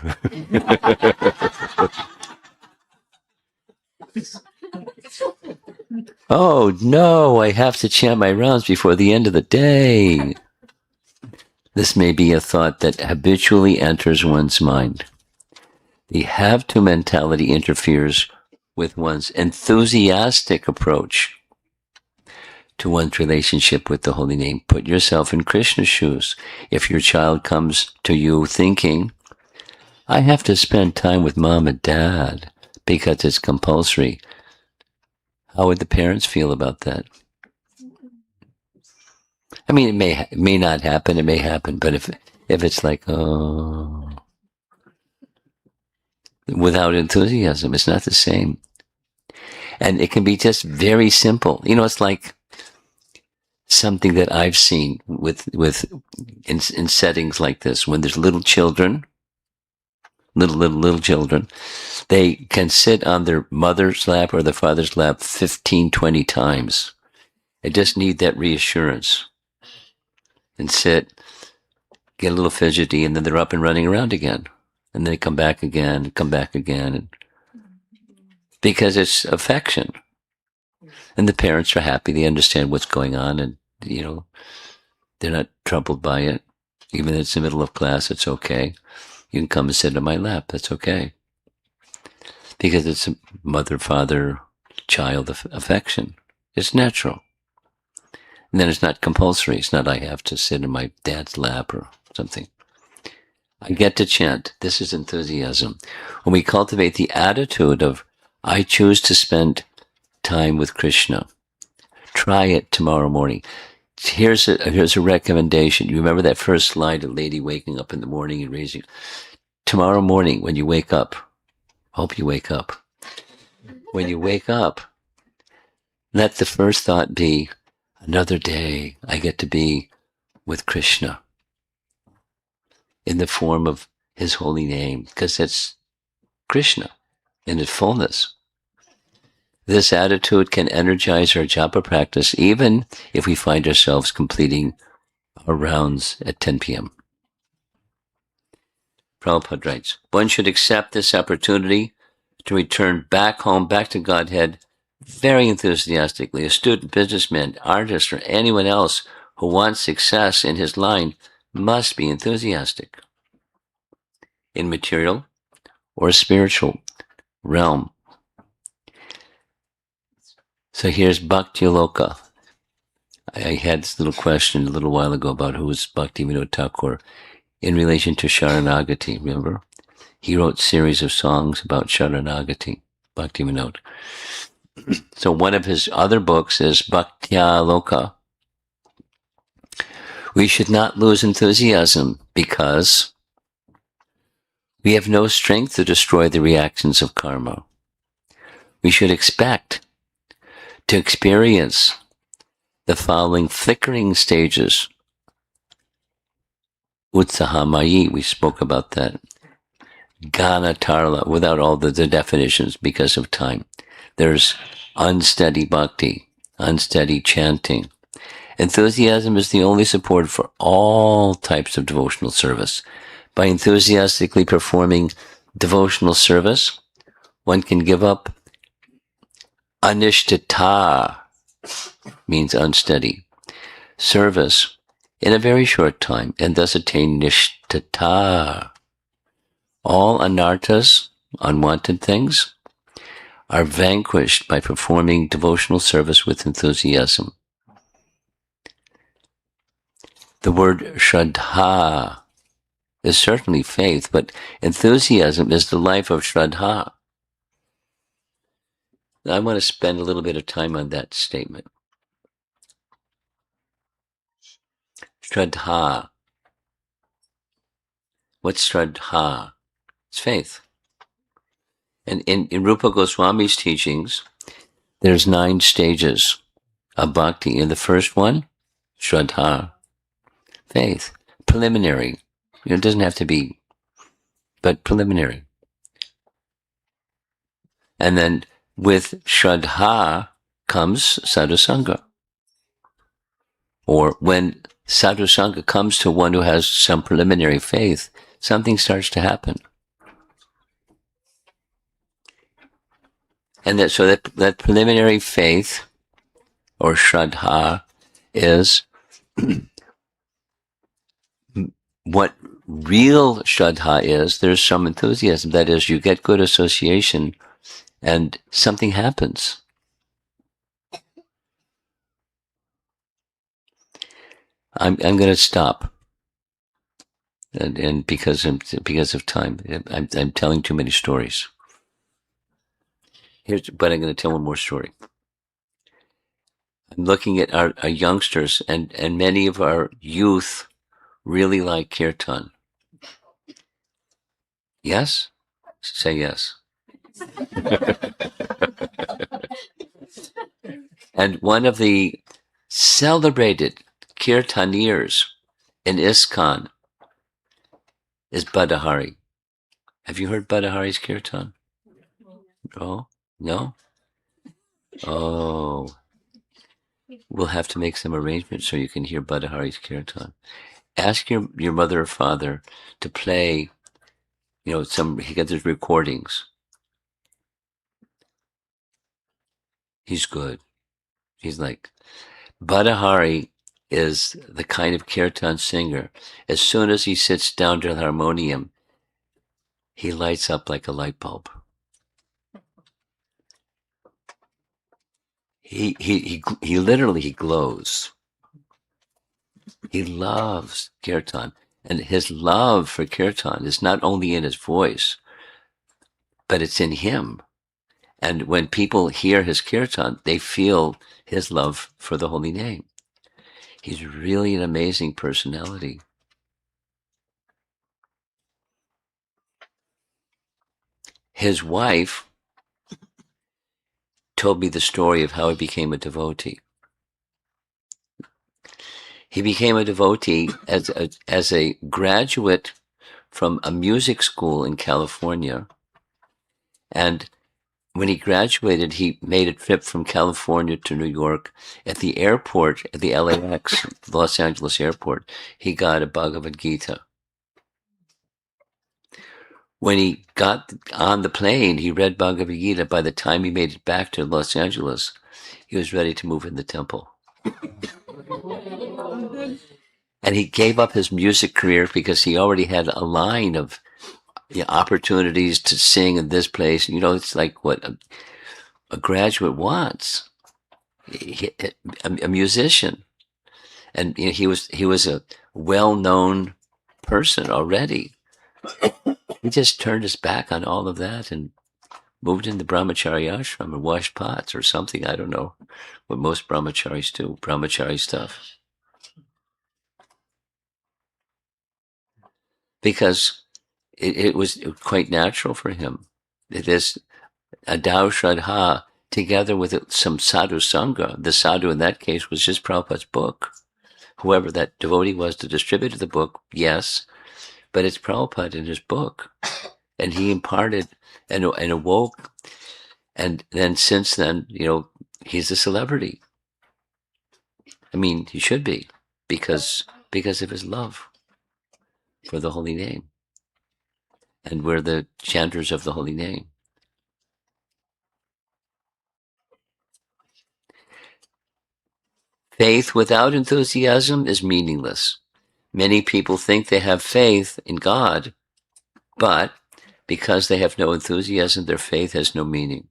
Oh no, I have to chant my rounds before the end of the day. This may be a thought that habitually enters one's mind. The have-to mentality interferes with one's enthusiastic approach to one's relationship with the holy name. Put yourself in Krishna's shoes. If your child comes to you thinking, I have to spend time with mom and dad because it's compulsory, how would the parents feel about that? I mean, it may not happen, it may happen, but if it's like, oh, without enthusiasm, it's not the same. And it can be just very simple. You know, it's like something that I've seen in settings like this, when there's little children, little children, they can sit on their mother's lap or their father's lap 15, 20 times. They just need that reassurance. And sit, get a little fidgety, and then they're up and running around again. And then they come back again. And because it's affection. And the parents are happy, they understand what's going on, and, you know, they're not troubled by it. Even if it's the middle of class, it's okay. You can come and sit on my lap, that's okay. Because it's a mother, father, child affection. It's natural. And then it's not compulsory. It's not I have to sit in my dad's lap or something. I get to chant. This is enthusiasm. When we cultivate the attitude of, I choose to spend time with Krishna, try it tomorrow morning. Here's a recommendation. You remember that first slide, a lady waking up in the morning and raising. Tomorrow morning when you wake up, hope you wake up. When you wake up, let the first thought be, another day I get to be with Krishna in the form of his holy name, because it's Krishna in its fullness. This attitude can energize our japa practice even if we find ourselves completing our rounds at 10 p.m. Prabhupada writes, one should accept this opportunity to return back home, back to Godhead, very enthusiastically. A student, businessman, artist, or anyone else who wants success in his line must be enthusiastic. In material or spiritual realm. So here's Bhakti Loka. I had this little question a little while ago about who was Bhaktivinoda Thakur in relation to Sharanagati, remember? He wrote a series of songs about Sharanagati. Bhakti Vinod. So one of his other books is Bhaktya Loka. We should not lose enthusiasm because we have no strength to destroy the reactions of karma. We should expect to experience the following flickering stages. Utsahamayi, we spoke about that. Gana Tarla, without all the definitions because of time. There's unsteady bhakti, unsteady chanting. Enthusiasm is the only support for all types of devotional service. By enthusiastically performing devotional service, one can give up anishtata, means unsteady, service in a very short time, and thus attain nishtata. All anarthas, unwanted things, are vanquished by performing devotional service with enthusiasm. The word shraddha is certainly faith, but enthusiasm is the life of shraddha. I want to spend a little bit of time on that statement. Shraddha. What's shraddha? It's faith. And in Rupa Goswami's teachings, there's 9 stages of bhakti. In the first one, shraddha, faith, preliminary. It doesn't have to be, but preliminary. And then with shraddha comes sadhusanga. Or when sadhusanga comes to one who has some preliminary faith, something starts to happen. And that preliminary faith, or shraddha, is what real shraddha is. There's some enthusiasm. That is, you get good association and something happens. I'm going to stop. And because of time, I'm telling too many stories. But I'm going to tell one more story. I'm looking at our youngsters, and many of our youth really like kirtan. Yes? Say yes. And one of the celebrated kirtaniers in ISKCON is Badahari. Have you heard Badahari's kirtan? Oh, no? Oh. We'll have to make some arrangements so you can hear Badahari's kirtan. Ask your mother or father to play, he gets his recordings. He's good. He's like, Badahari is the kind of kirtan singer. As soon as he sits down to the harmonium, he lights up like a light bulb. He literally glows. He loves kirtan, and his love for kirtan is not only in his voice, but it's in him. And when people hear his kirtan, they feel his love for the holy name. He's really an amazing personality. His wife told me the story of how he became a devotee. He became a devotee as a graduate from a music school in California. And when he graduated, he made a trip from California to New York. At the airport, at the LAX, Los Angeles airport, he got a Bhagavad Gita. When he got on the plane, he read Bhagavad Gita. By the time he made it back to Los Angeles, he was ready to move in the temple. And he gave up his music career because he already had a line of opportunities to sing in this place. It's like what a graduate wants, a musician. And he was a well-known person already. He just turned his back on all of that and moved in the brahmachari ashram or washed pots or something. I don't know what most brahmacharis do, brahmachari stuff. Because it was quite natural for him. This Adao Shraddha, together with some sadhu sangha, the sadhu in that case was just Prabhupada's book. Whoever that devotee was to distribute the book, yes, but it's Prabhupada in his book. And he imparted and awoke. And then since then, he's a celebrity. I mean, he should be because of his love for the holy name. And we're the chanters of the holy name. Faith without enthusiasm is meaningless. Many people think they have faith in God, but because they have no enthusiasm, their faith has no meaning.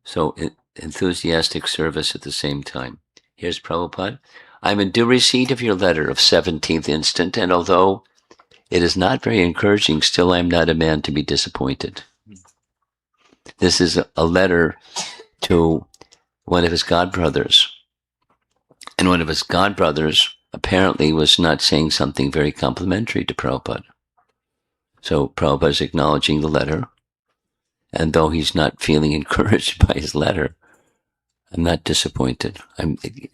So enthusiastic service at the same time. Here's Prabhupada. I'm in due receipt of your letter of 17th instant, and although it is not very encouraging, still I am not a man to be disappointed. This is a letter to one of his godbrothers. And one of his godbrothers apparently was not saying something very complimentary to Prabhupada. So Prabhupada is acknowledging the letter. And though he's not feeling encouraged by his letter, I'm not disappointed.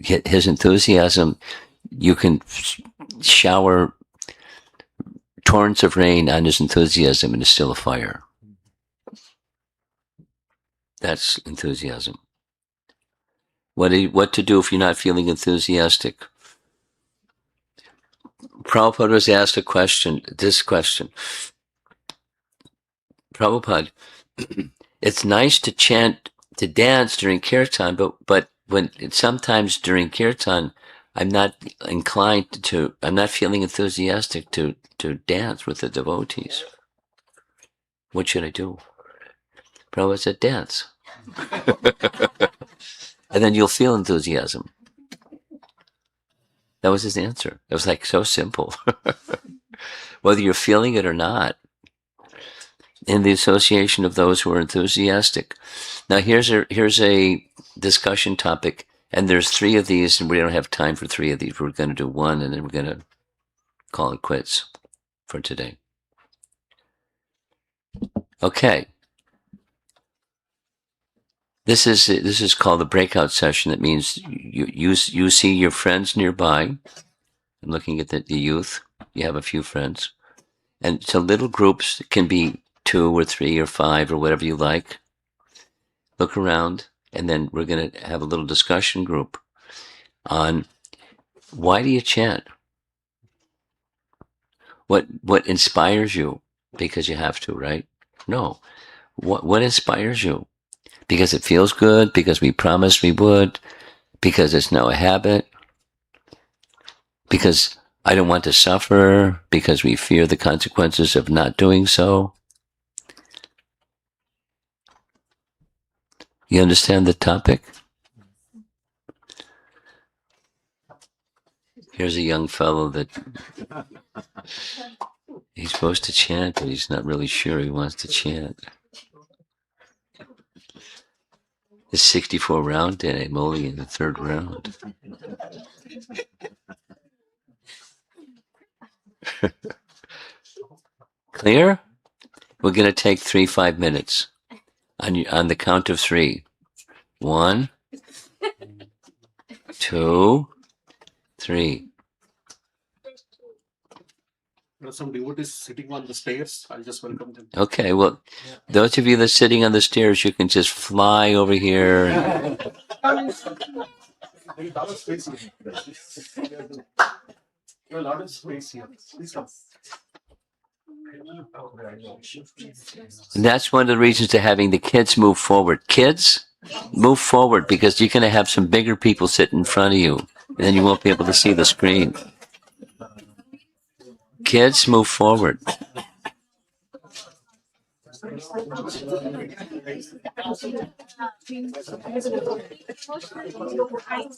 His enthusiasm, you can shower torrents of rain on his enthusiasm and it's still a fire. That's enthusiasm. What to do if you're not feeling enthusiastic? Prabhupada was asked this question. Prabhupada, it's nice to chant, to dance during kirtan, but when sometimes during kirtan, I'm not feeling enthusiastic to dance with the devotees. What should I do? Prabhupada said, dance. And then you'll feel enthusiasm. That was his answer. It was like so simple. Whether you're feeling it or not, in the association of those who are enthusiastic. Now here's a discussion topic, and there's 3 of these, and we don't have time for 3 of these. We're going to do 1, and then we're going to call it quits for today. Okay. This is called the breakout session. That means you see your friends nearby. I'm looking at the youth. You have a few friends. And so little groups can be 2 or 3 or 5 or whatever you like. Look around, and then we're going to have a little discussion group on why do you chant? What inspires you? Because you have to, right? No. What inspires you? Because it feels good, because we promised we would, because it's now a habit, because I don't want to suffer, because we fear the consequences of not doing so. You understand the topic? Here's a young fellow that he's supposed to chant, but he's not really sure he wants to chant. It's 64 round day. I'm only in the 3rd round. Clear? We're going to take 3-5 minutes on the count of 3. 1, 2, 3. There are some devotees sitting on the stairs. I'll just welcome them. Okay, well, those of you that are sitting on the stairs, you can just fly over here. There's a lot of space here. There's a lot of space here. Please come. And that's one of the reasons to having the kids move forward. Kids, move forward, because you're going to have some bigger people sit in front of you, and then you won't be able to see the screen. Kids, move forward.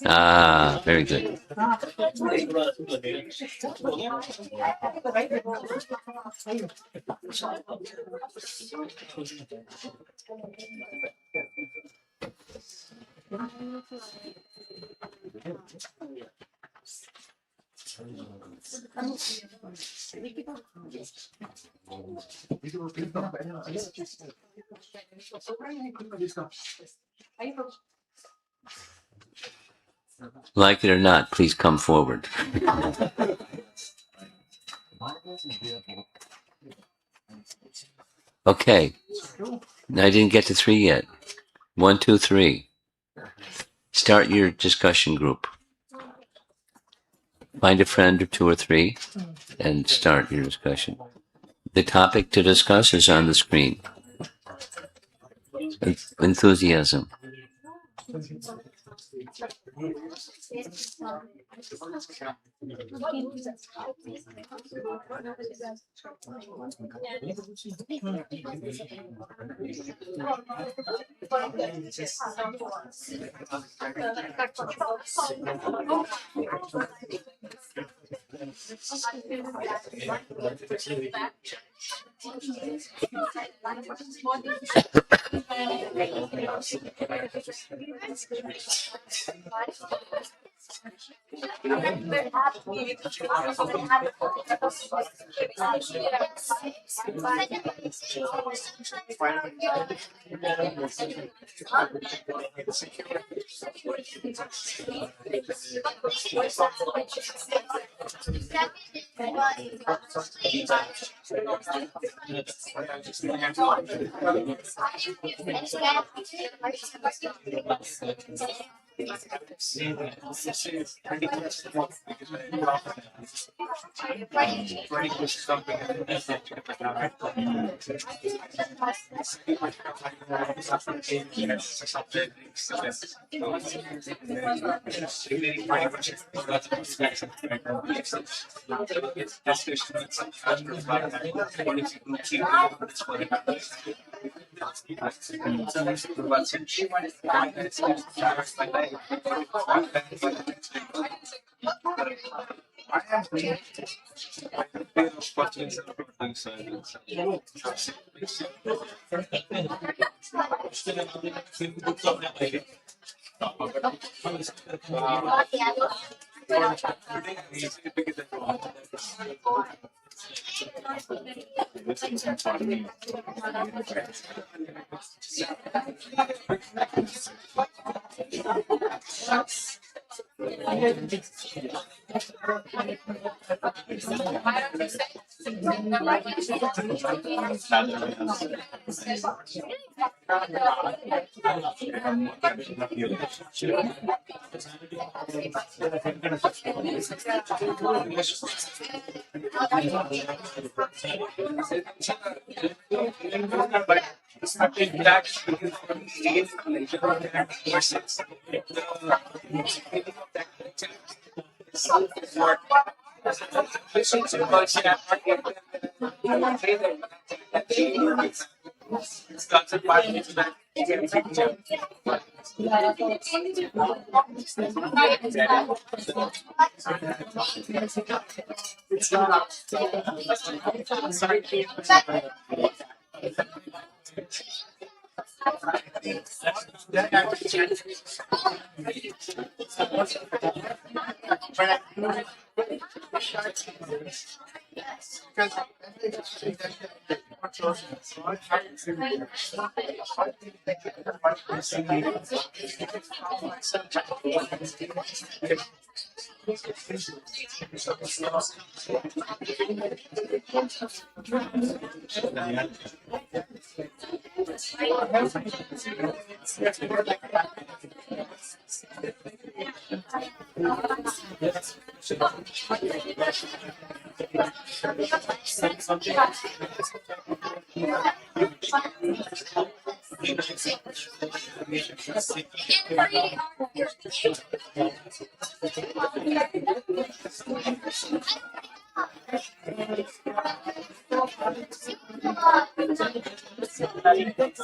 Ah, very good. Like it or not, please come forward. Okay. I didn't get to 3 yet. 1, 2, 3. Start your discussion group. Find a friend or 2 or 3 and start your discussion. The topic to discuss is on the screen. Enthusiasm. Hare Krishna.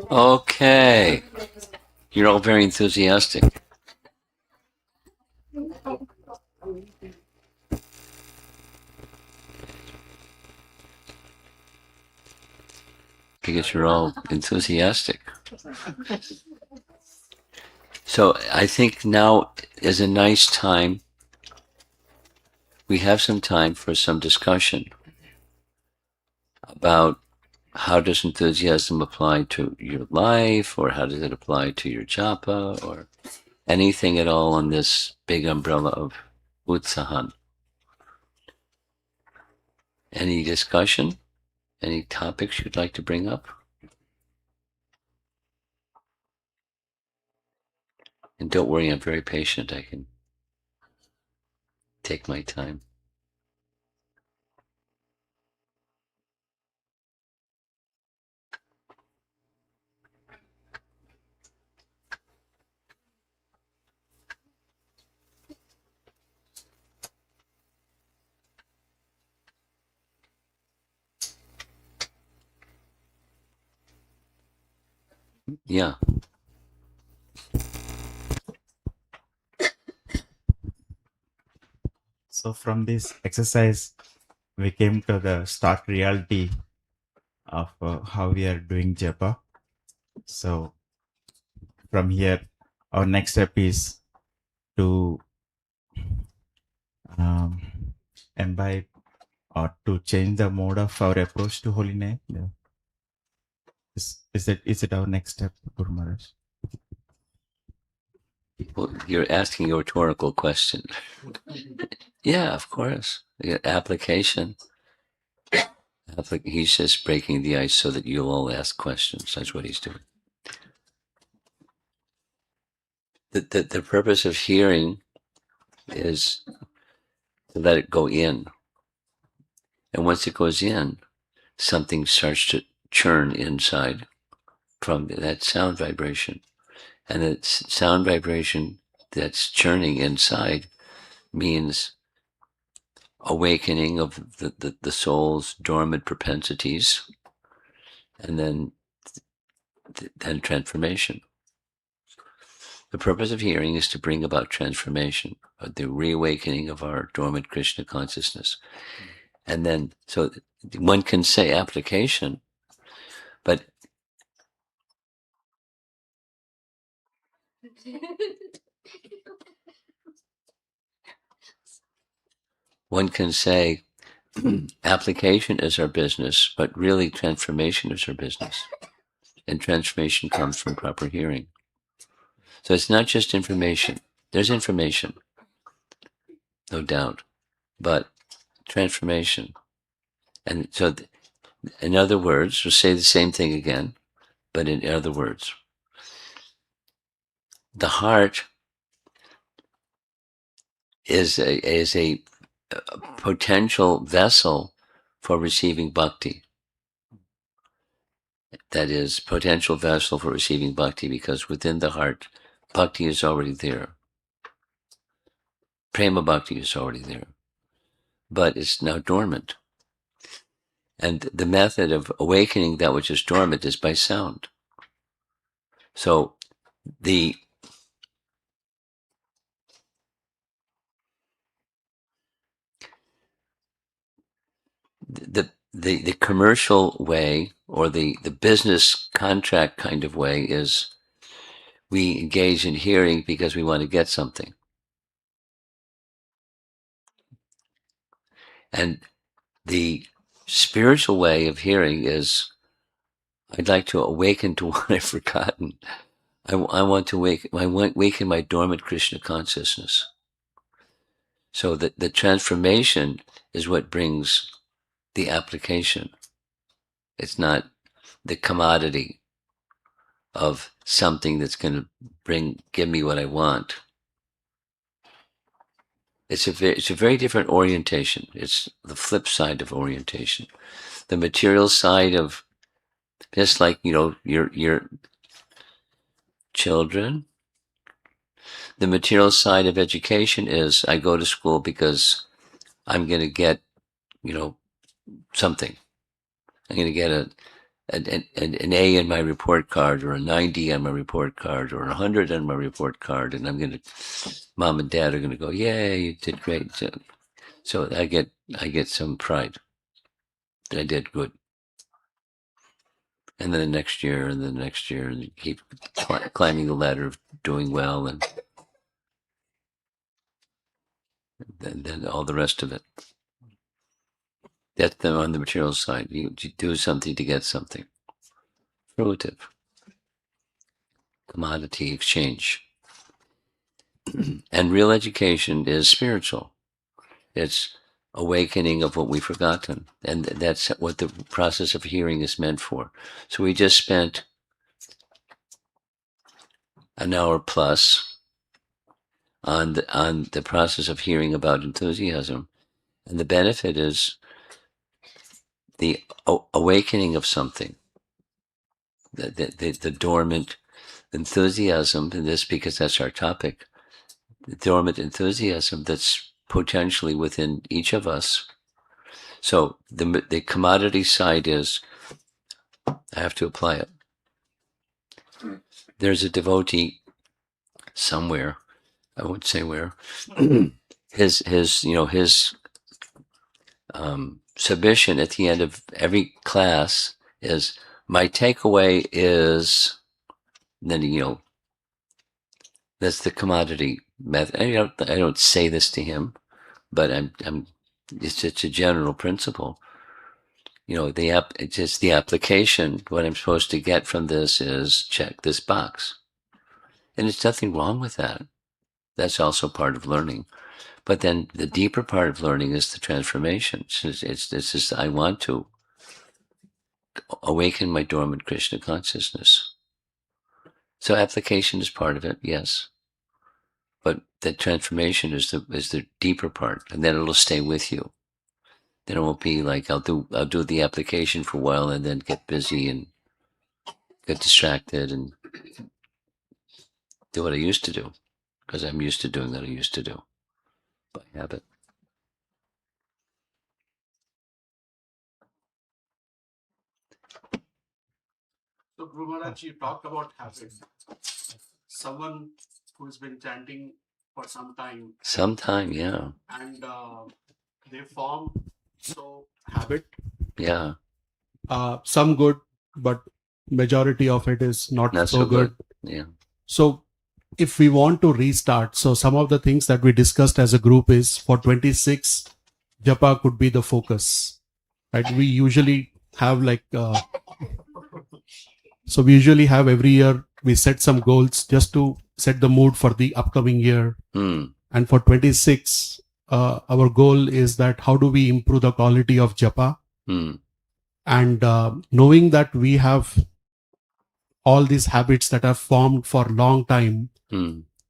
Okay. You're all very enthusiastic. Because you're all enthusiastic. So I think now is a nice time. We have some time for some discussion about how does enthusiasm apply to your life, or how does it apply to your japa, or anything at all on this big umbrella of utsahan. Any discussion? Any topics you'd like to bring up? And don't worry, I'm very patient. I can take my time. Yeah. So from this exercise, we came to the stark reality of how we are doing japa. So from here, our next step is to um, imbibe or to change the mode of our approach to holy name. Yeah. Is it our next step, Guru Maharaj? Well, you're asking a rhetorical question. Yeah, of course. Yeah, application. He's just breaking the ice so that you'll all ask questions. That's what he's doing. The purpose of hearing is to let it go in. And once it goes in, something starts to churn inside from that sound vibration. And that sound vibration that's churning inside means awakening of the soul's dormant propensities, and then transformation. The purpose of hearing is to bring about transformation, the reawakening of our dormant Krishna consciousness. And then, so one can say application, but one can say application is our business, but really transformation is our business. And transformation comes from proper hearing. So it's not just information. There's information, no doubt, but transformation. And so, in other words, we'll say the same thing again, but in other words, the heart is a potential vessel for receiving bhakti. That is, potential vessel for receiving bhakti, because within the heart, bhakti is already there. Prema bhakti is already there, but it's now dormant. And the method of awakening that which is dormant is by sound. So the commercial way, or the business contract kind of way, is we engage in hearing because we want to get something. And the spiritual way of hearing is, I'd like to awaken to what I've forgotten. I want to awaken my dormant Krishna consciousness. So that the transformation is what brings the application. It's not the commodity of something that's going to give me what I want. It's a very different orientation. It's the flip side of orientation. The material side of, just like, your children, the material side of education is, I go to school because I'm going to get, something. I'm going to get an A in my report card, or a 90 on my report card, or 100 on my report card, and mom and dad are going to go, "Yay, you did great." So I get some pride that I did good. And then the next year, and then the next year, and you keep climbing the ladder of doing well, and then all the rest of it. That's on the material side. You do something to get something. Relative. Commodity exchange. And real education is spiritual. It's awakening of what we've forgotten. And that's what the process of hearing is meant for. So we just spent an hour plus on the process of hearing about enthusiasm. And the benefit is the awakening of something, the dormant enthusiasm, and this because that's our topic, the dormant enthusiasm that's potentially within each of us. So the commodity side is, I have to apply it. There's a devotee somewhere, I won't say where, his submission at the end of every class is, my takeaway is, then that's the commodity method. I don't say this to him, but it's just a general principle. It's just the application. What I'm supposed to get from this is check this box, and there's nothing wrong with that. That's also part of learning. But then the deeper part of learning is the transformation. It's just, I want to awaken my dormant Krishna consciousness. So application is part of it, yes. But the transformation is the deeper part, and then it'll stay with you. Then it won't be like I'll do the application for a while and then get busy and get distracted and do what I used to do, because I'm used to doing what I used to do by habit. So, Guru Maharaj, you talked about habit. Someone who's been chanting for some time, Yeah. and they form habit. Yeah. Some good, but majority of it is not so good. Yeah. So, if we want to restart, so some of the things that we discussed as a group is for 26, japa could be the focus, right? We usually have so we usually have every year we set some goals just to set the mood for the upcoming year. And for 26, our goal is that how do we improve the quality of japa? And knowing that we have all these habits that have formed for a long time,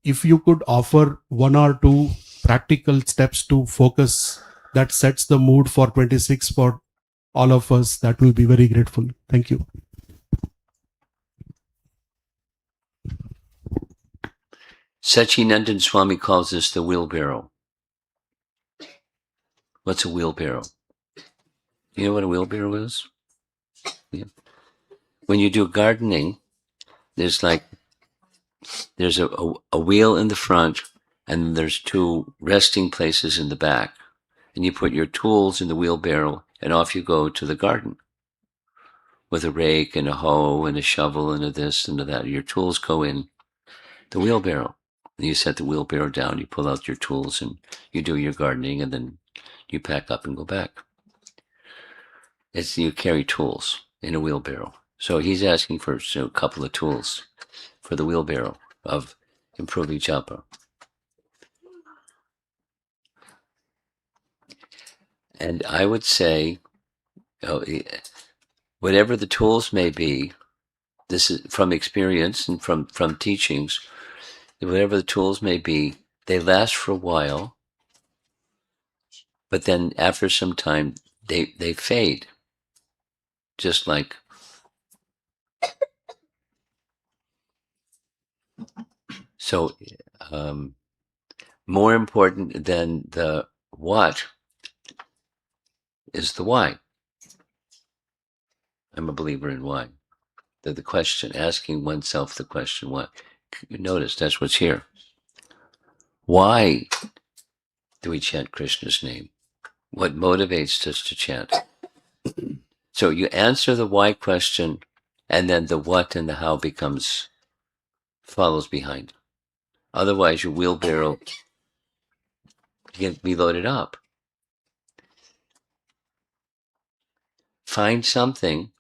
if you could offer one or two practical steps to focus that sets the mood for 26 for all of us, that will be very grateful. Thank you. Sachinandan Swami calls this the wheelbarrow. What's a wheelbarrow? You know what a wheelbarrow is? Yeah. When you do gardening, there's a wheel in the front, and there's two resting places in the back. And you put your tools in the wheelbarrow, and off you go to the garden with a rake and a hoe and a shovel and a this and a that. Your tools go in the wheelbarrow. And you set the wheelbarrow down, you pull out your tools, and you do your gardening, and then you pack up and go back. You carry tools in a wheelbarrow. So he's asking for a couple of tools for the wheelbarrow of improving japa. And I would say, whatever the tools may be, this is from experience and from teachings, whatever the tools may be, they last for a while, but then after some time, they fade. Just like so, more important than the what is the why. I'm a believer in why. The question, asking oneself the question, why. Notice that's what's here. Why do we chant Krishna's name? What motivates us to chant? So you answer the why question, and then the what and the how follows behind. Otherwise, your wheelbarrow can be loaded up. Find something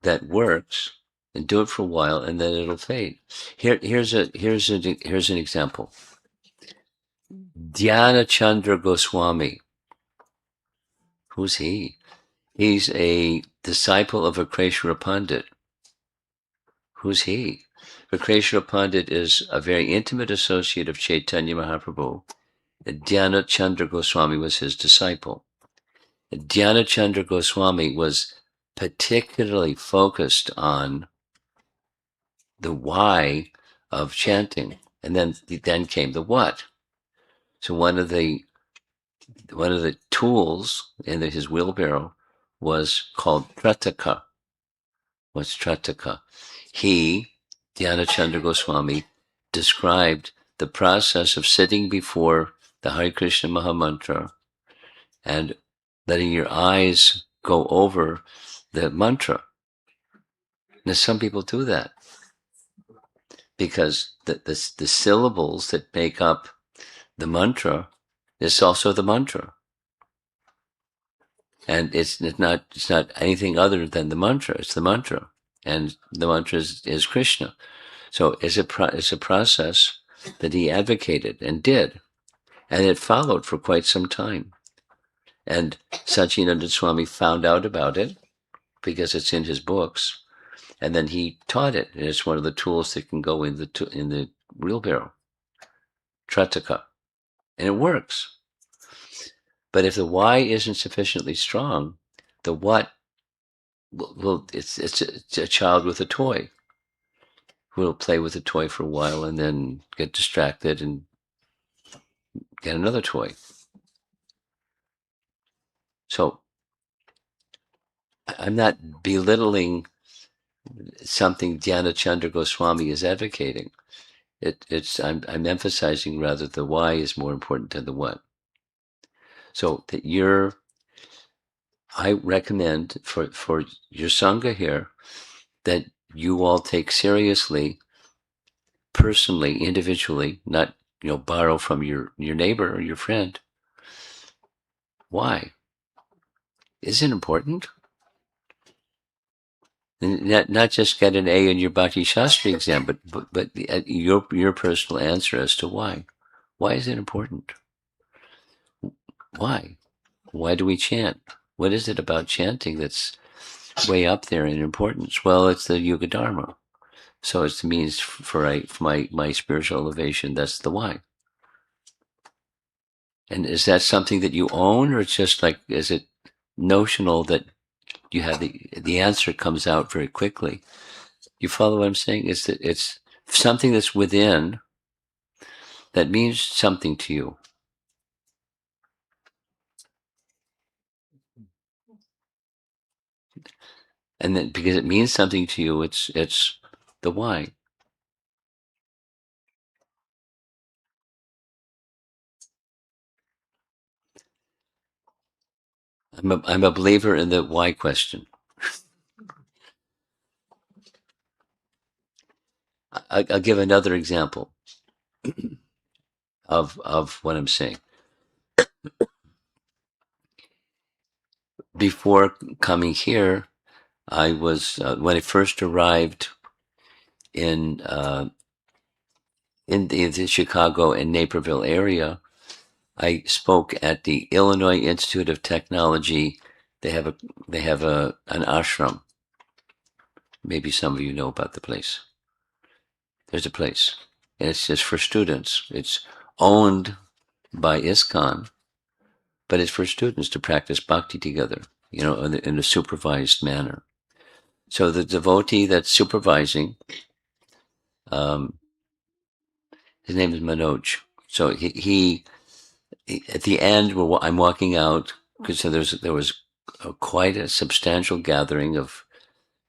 that works and do it for a while, and then it'll fade. Here's an example. Dhyana Chandra Goswami. Who's he? He's a disciple of Akreshwara Pandit. Who's he? Vikreshwara Pandit is a very intimate associate of Chaitanya Mahaprabhu. Dhyana Chandra Goswami was his disciple. Dhyana Chandra Goswami was particularly focused on the why of chanting, and then came the what. So one of the tools in his wheelbarrow was called Trataka. What's Trataka? He, Dhyanachandra Goswami, described the process of sitting before the Hare Krishna Mahamantra and letting your eyes go over the mantra. Now, some people do that because the syllables that make up the mantra is also the mantra. And it's not anything other than the mantra. It's the mantra. And the mantra is Krishna. So it's a process that he advocated and did. And it followed for quite some time. And Satchidananda Swami found out about it because it's in his books. And then he taught it. And it's one of the tools that can go in the wheelbarrow. Trataka. And it works. But if the why isn't sufficiently strong, the what, well, it's a child with a toy who will play with a toy for a while and then get distracted and get another toy. So I'm not belittling something Dhyana Chandra Goswami is advocating. I'm emphasizing rather the why is more important than the what. So that I recommend for your Sangha here that you all take seriously, personally, individually, not borrow from your neighbor or your friend. Why? Is it important? And not just get an A in your Bhakti Shastri exam, but your personal answer as to why. Why is it important? Why? Why do we chant? What is it about chanting that's way up there in importance? Well, it's the Yuga Dharma. So it's the means for my spiritual elevation. That's the why. And is that something that you own, or it's just like, is it notional that you have the answer comes out very quickly? You follow what I'm saying? It's something that's within that means something to you. And then because it means something to you, it's the why. I'm a believer in the why question. I'll give another example of what I'm saying. Before coming here, I was when I first arrived in the Chicago and Naperville area, I spoke at the Illinois Institute of Technology. They have an ashram. Maybe some of you know about the place. There's a place, and it's just for students. It's owned by ISKCON, but it's for students to practice bhakti together, in a supervised manner. So the devotee that's supervising, his name is Manoj. So he at the end, I'm walking out because there was quite a substantial gathering of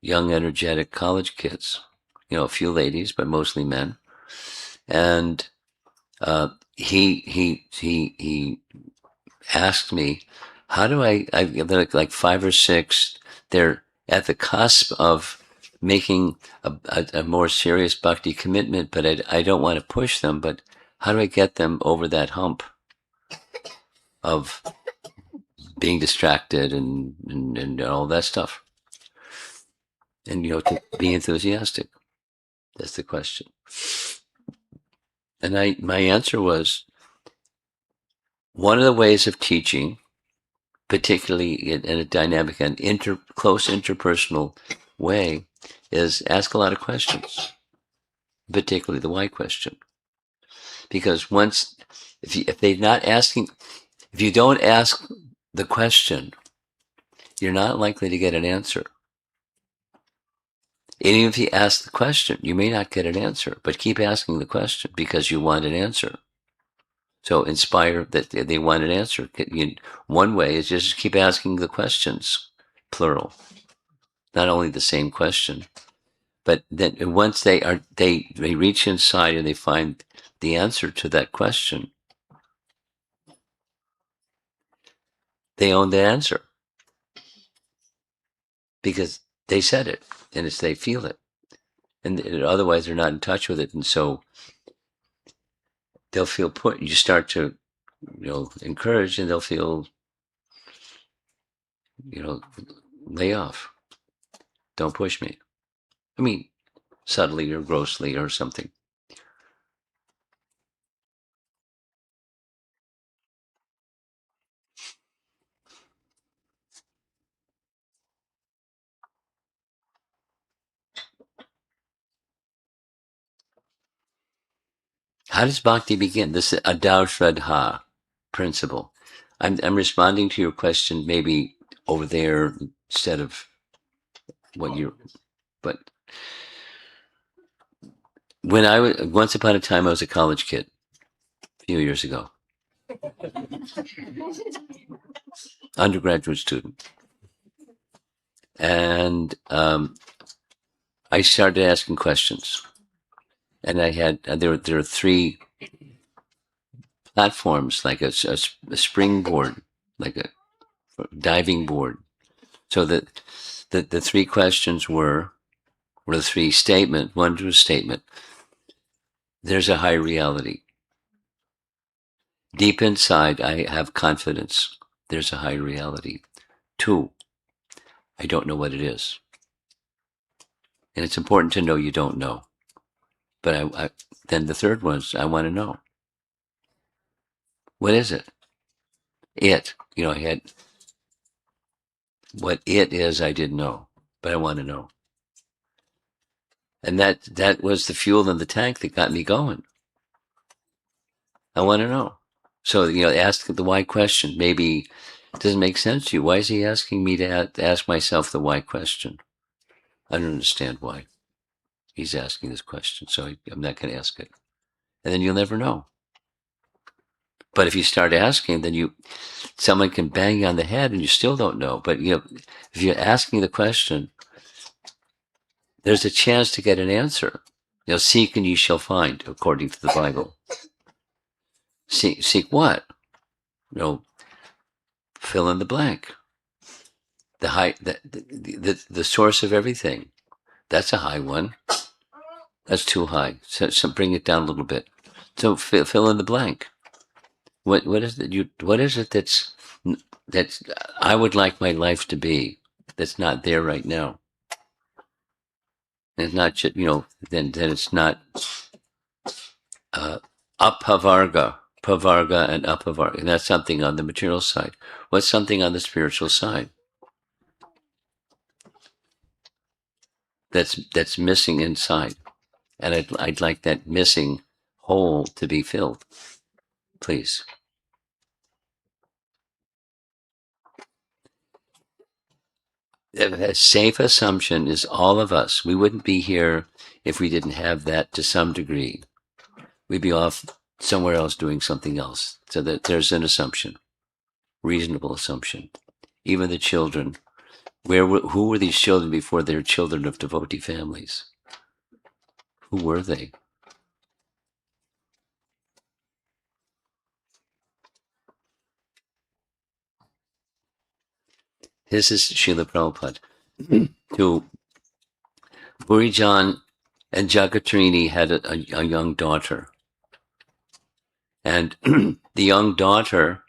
young, energetic college kids. A few ladies, but mostly men. And he asked me, how do they're like 5 or 6, they're at the cusp of making a more serious bhakti commitment, but I don't want to push them, but how do I get them over that hump of being distracted and all that stuff? And, to be enthusiastic. That's the question. And my answer was, one of the ways of teaching, particularly in a dynamic and close interpersonal way, is ask a lot of questions. particularly the why question. Because once, if they're not asking, if you don't ask the question, you're not likely to get an answer. And even if you ask the question, you may not get an answer, but keep asking the question because you want an answer. So inspire that they want an answer. One way is just keep asking the questions, plural, not only the same question, but then once they reach inside and they find the answer to that question, they own the answer because they said it and they feel it, and otherwise they're not in touch with it, and so they'll feel put. You start to encourage, and they'll feel lay off. Don't push me. I mean, subtly or grossly or something. How does bhakti begin? This is Adar Shraddha principle. I'm responding to your question maybe over there instead of what you're. But when I was once upon a time, I was a college kid a few years ago, undergraduate student, and I started asking questions, and I had there are three platforms, like a springboard, like a diving board. So that the three questions were the three statement. One was a statement. There's a high reality. Deep inside, I have confidence. There's a high reality. 2, I don't know what it is. And it's important to know you don't know. But then the third was, I want to know. What is it? I had what it is I didn't know, but I want to know. And that was the fuel in the tank that got me going. I want to know. So, ask the why question. Maybe it doesn't make sense to you. Why is he asking me to ask myself the why question? I don't understand why he's asking this question, so I'm not going to ask it. And then you'll never know. But if you start asking, then someone can bang you on the head and you still don't know. But, if you're asking the question, there's a chance to get an answer. Seek and you shall find, according to the Bible. Seek what? Fill in the blank. The high, the source of everything. That's a high one. That's too high. So bring it down a little bit. So fill in the blank. What is it? What is it that's I would like my life to be? That's not there right now. And it's not just then it's not apavarga, pavarga, and apavarga. And that's something on the material side. What's something on the spiritual side? That's missing inside, and I'd like that missing hole to be filled, please. A safe assumption is all of us. We wouldn't be here if we didn't have that to some degree. We'd be off somewhere else doing something else. So that there's an assumption, reasonable assumption. Even the children. Who were these children before they were children of devotee families? Who were they? This is Srila Prabhupada. To Burijan and Jagatrini had a young daughter. And the young daughter,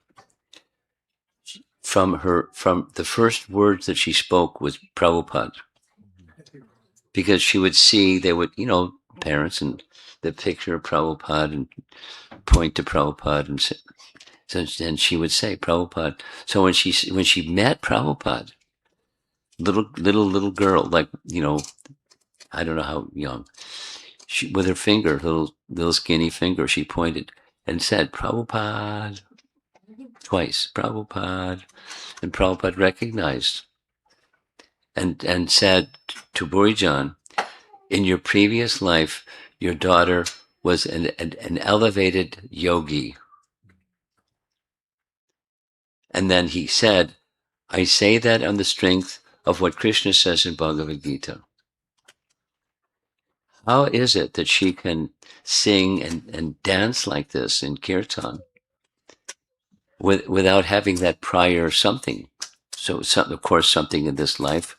from the first words that she spoke was Prabhupada. Because she would see, they would, parents and the picture of Prabhupada and point to Prabhupada and say, and she would say Prabhupada. So when she met Prabhupada, little girl, like, I don't know how young, with her finger, little skinny finger, she pointed and said, Prabhupada, twice, Prabhupada. And Prabhupada recognized and said to Burijan, in your previous life, your daughter was an elevated yogi. And then he said, I say that on the strength of what Krishna says in Bhagavad Gita. How is it that she can sing and dance like this in kirtan without having that prior something? So, of course, something in this life,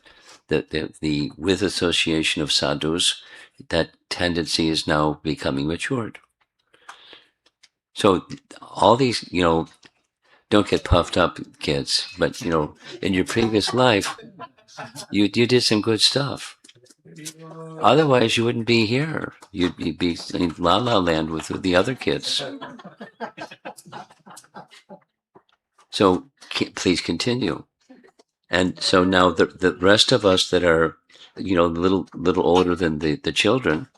the with association of sadhus, that tendency is now becoming matured. So all these, don't get puffed up, kids, but, in your previous life, you did some good stuff. Otherwise, you wouldn't be here. You'd be in La La Land with the other kids. So please continue. And so now the rest of us that are, a little older than the children,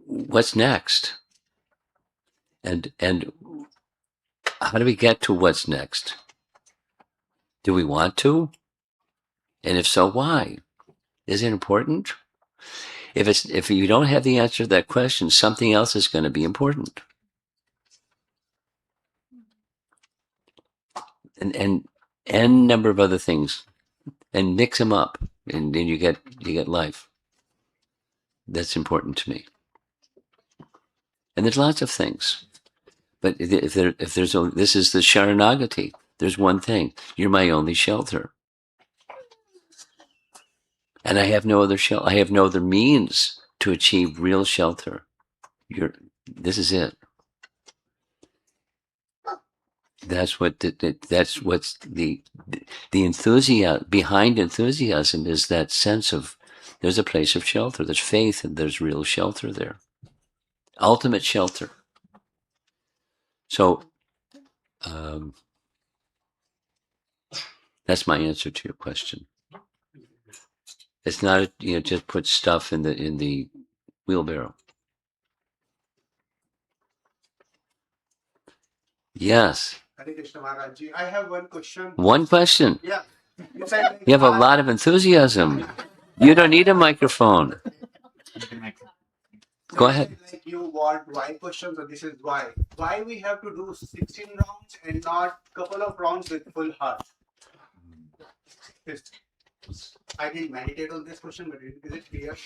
what's next? And how do we get to what's next? Do we want to? And if so, why? Is it important? If you don't have the answer to that question, something else is going to be important. And n number of other things, and mix them up, and then you get life. That's important to me. And there's lots of things, but if there's this is the Sharanagati. There's one thing: you're my only shelter, and I have no other I have no other means to achieve real shelter. This is it. That's what's the enthusiasm behind enthusiasm is that sense of there's a place of shelter. There's faith and there's real shelter there. Ultimate shelter. So that's my answer to your question. It's not just put stuff in the wheelbarrow. Yes. Hare Krishna Maharaj Ji. I have one question. One question. Yeah. You have a lot of enthusiasm. You don't need a microphone. Go ahead. Like you want why questions, so this is why. Why we have to do 16 rounds and not couple of rounds with full heart? I didn't meditate on this question, but is it clear?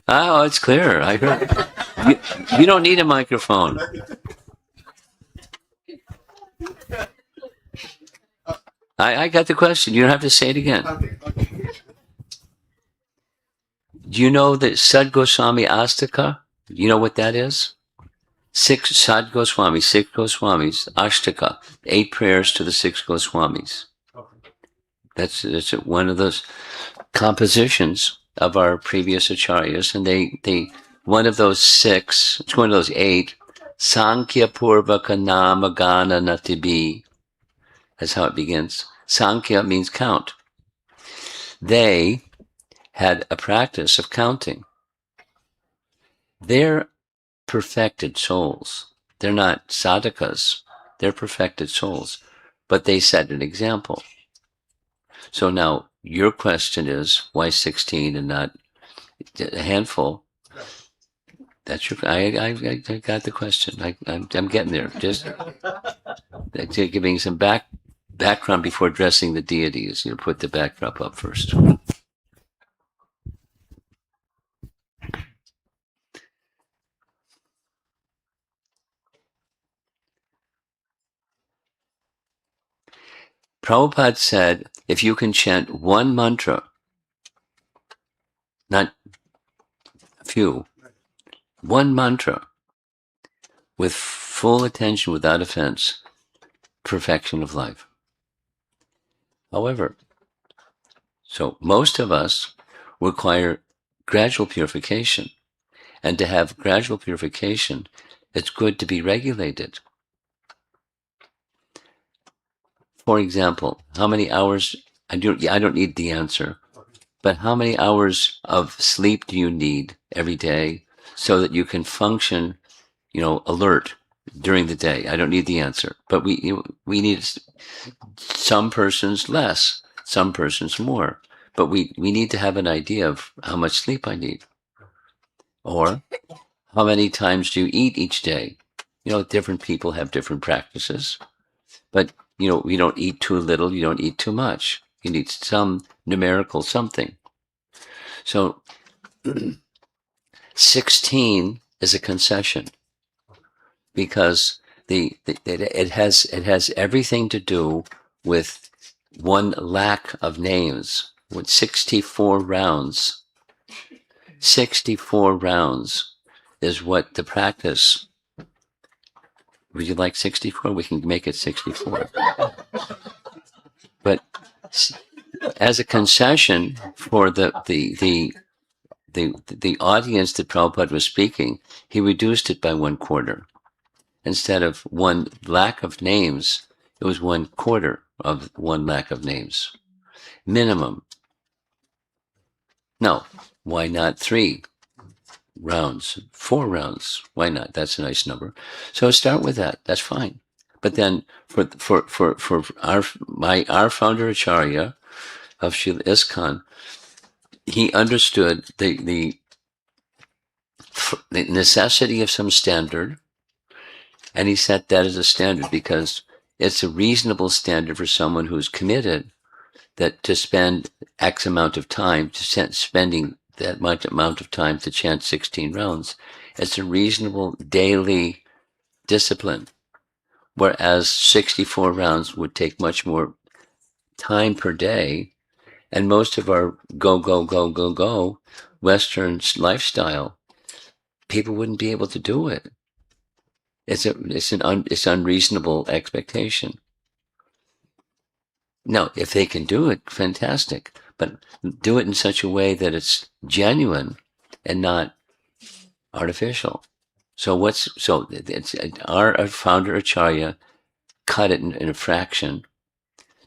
Oh, it's clear. I heard. You don't need a microphone. I got the question. You don't have to say it again. Okay. Do you know that Sad Goswami Astaka? You know what that is? 6 Goswamis, Ashtaka, 8 prayers to the 6 Goswamis. That's one of those compositions of our previous acharyas, and they one of those 6, it's one of those 8, Sankhya Purvaka Nama Gana Natibi. That's how it begins. Sankhya means count. They had a practice of counting. They're perfected souls. They're not sadhakas. They're perfected souls. But they set an example. So now your question is, why 16 and not a handful? That's your. I got the question. I'm getting there. Just giving some background before addressing the deities. Put the backdrop up first. Prabhupada said, if you can chant one mantra, not a few, one mantra with full attention, without offense, perfection of life. However, so most of us require gradual purification. And to have gradual purification, it's good to be regulated. For example, how many hours, I don't need the answer. But how many hours of sleep do you need every day so that you can function, alert during the day? I don't need the answer, but we need some persons less, some persons more. But we need to have an idea of how much sleep I need. Or how many times do you eat each day? Different people have different practices. But, you don't eat too little, you don't eat too much. You need some numerical something. So 16 is a concession because it has everything to do with one lack of names. With 64 rounds, 64 rounds is what the practice. Would you like 64? We can make it 64. But as a concession for the audience that Prabhupada was speaking, he reduced it by 1/4. Instead of one lack of names, it was 1/4 of one lack of names. Minimum. No, why not 3 rounds, 4 rounds? Why not? That's a nice number. So start with that. That's fine. But then for our founder Acharya of Srila ISKCON, he understood the necessity of some standard, and he set that as a standard because it's a reasonable standard for someone who's committed that to spend X amount of time, spending that much amount of time to chant 16 rounds. It's a reasonable daily discipline, whereas 64 rounds would take much more time per day. And most of our go Western lifestyle, people wouldn't be able to do it. It's unreasonable expectation. Now, if they can do it, fantastic. But do it in such a way that it's genuine and not artificial. So it's our founder Acharya cut it in a fraction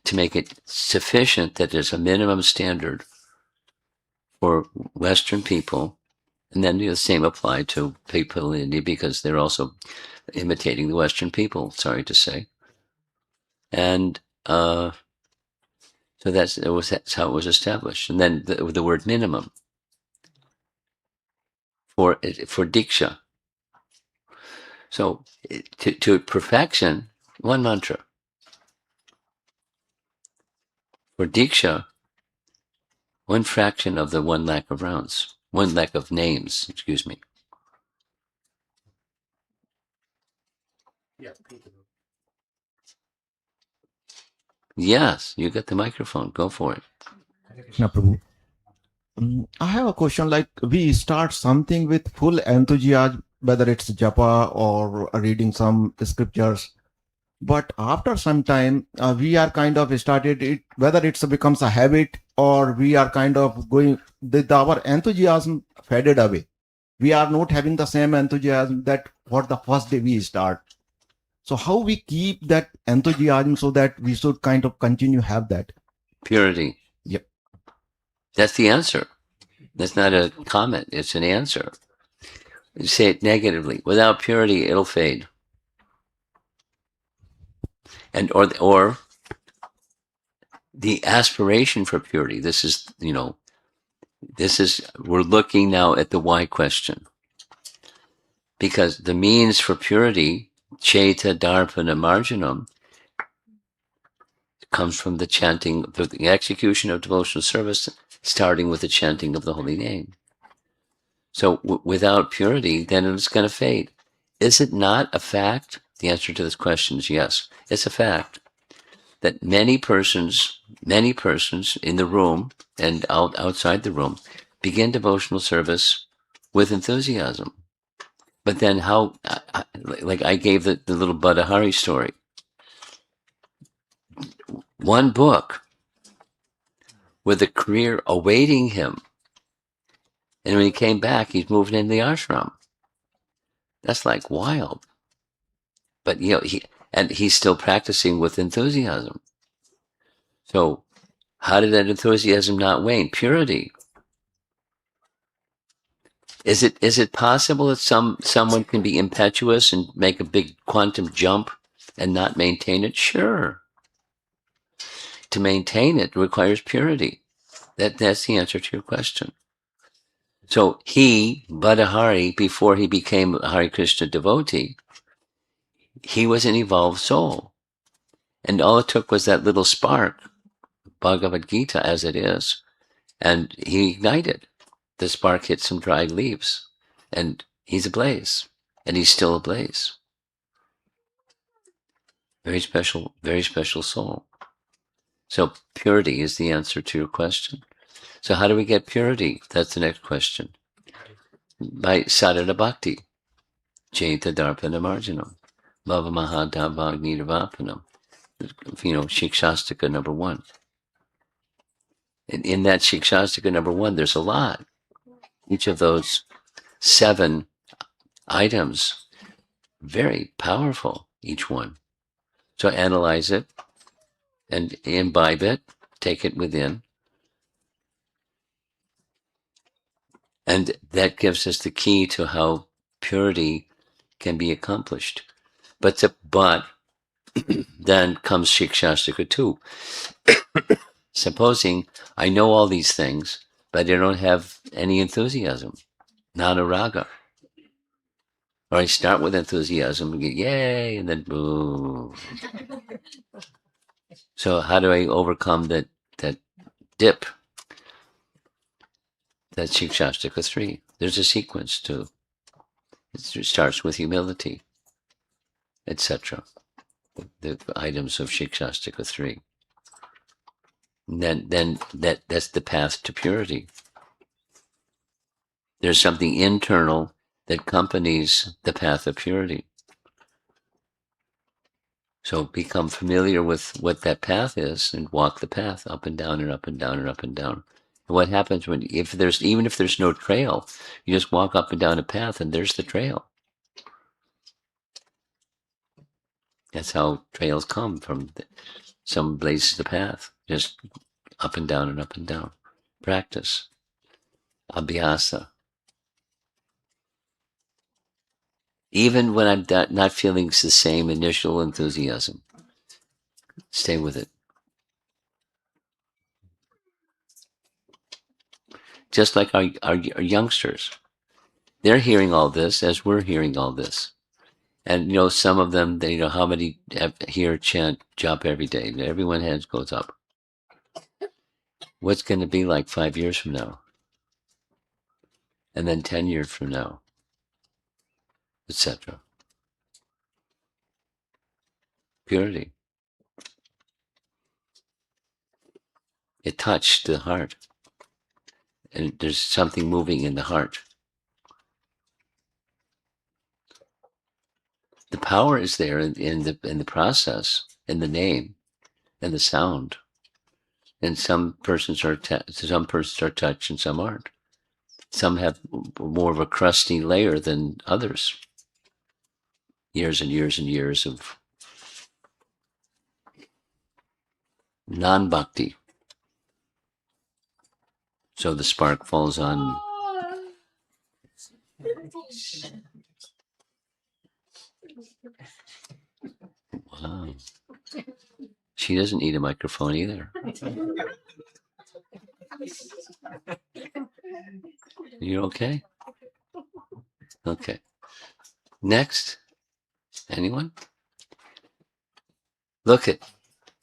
to make it sufficient that there's a minimum standard for Western people. And then the same applied to people in India because they're also imitating the Western people, sorry to say. And so that's how it was established. And then the word minimum for Diksha. So to perfection, one mantra. For Diksha, one fraction of the 1 lakh of rounds, 1 lakh of names, excuse me. Yes, you got the microphone. Go for it. Krishna Prabhu. I have a question like we start something with full enthusiasm, whether it's japa or reading some scriptures. But after some time, we are kind of started it, whether it becomes a habit or we are kind of going, our enthusiasm faded away. We are not having the same enthusiasm that what the first day we start. So how we keep that enthusiasm so that we should kind of continue have that? Purity. Yep. That's the answer. That's not a comment. It's an answer. You say it negatively. Without purity, it'll fade. And or the aspiration for purity. This is we're looking now at the why question. Because the means for purity, Cheta Darpana Marjanam, comes from the chanting, the execution of devotional service, starting with the chanting of the holy name. So without purity, then it's going to fade. Is it not a fact? The answer to this question is yes. It's a fact that many persons in the room and outside the room begin devotional service with enthusiasm. But then like I gave the little Badahari story. One book with a career awaiting him. And when he came back, he's moved into the ashram. That's like wild. But he's still practicing with enthusiasm. So How did that enthusiasm not wane? Purity. Is it possible that someone can be impetuous and make a big quantum jump and not maintain it? Sure. To maintain it requires purity. That's the answer to your question. So he, Badahari, before he became a Hare Krishna devotee, he was an evolved soul. And all it took was that little spark, Bhagavad Gita as it is, and he ignited. The spark hit some dried leaves, and he's ablaze, and he's still ablaze. Very special soul. So purity is the answer to your question. So how do we get purity? That's the next question. By sadhana bhakti, jeta darpana marjanam, bhava mahadavagni nirvapanam. Shikshastika number 1. In that Shikshastika number 1, there's a lot. Each of those 7 items, very powerful, each one. So analyze it and imbibe it, take it within. And that gives us the key to how purity can be accomplished. But then comes Shikshastika 2. Supposing I know all these things, but I don't have any enthusiasm, nanaraga. Or I start with enthusiasm and get yay, and then boo. So how do I overcome that dip? That's Shikshastika 3. There's a sequence too. It starts with humility, etc. The items of Shikshastika 3. And then that's the path to purity. There's something internal that accompanies the path of purity. So become familiar with what that path is and walk the path up and down and up and down and up and down. And what happens even if there's no trail, you just walk up and down a path and there's the trail. That's how trails come from. Some blazes the path, just up and down and up and down. Practice. Abhyasa. Even when I'm not feeling the same initial enthusiasm, stay with it. Just like our youngsters. They're hearing all this as we're hearing all this. And, some of them, how many hear chant jump every day? Everyone hands goes up. What's going to be like 5 years from now? And then 10 years from now, etc. Purity. It touched the heart. And there's something moving in the heart. The power is there in the process, in the name, and the sound. And some persons are touched and some aren't. Some have more of a crusty layer than others. Years and years and years of non-bhakti. So the spark falls on. Wow. She doesn't need a microphone either. You okay? Okay. Next. Anyone? Look,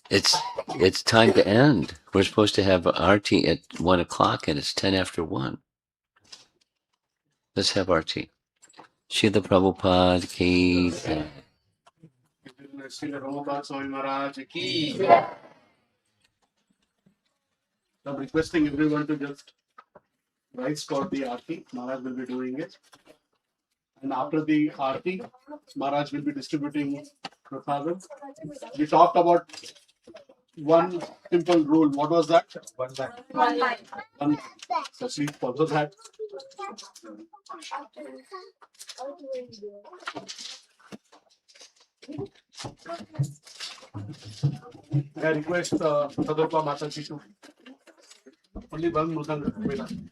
it's time to end. We're supposed to have RT at 1:00 and it's 10 after 1. Let's have RT. Srila Prabhupada ki jai. I'm requesting everyone to just rise for the Aarti. Maharaj will be doing it. And after the Aarti, Maharaj will be distributing prasadam. We talked about one simple rule. What was that? One line. So please follow that. I request Sadurga Mataji to only one Mridanga.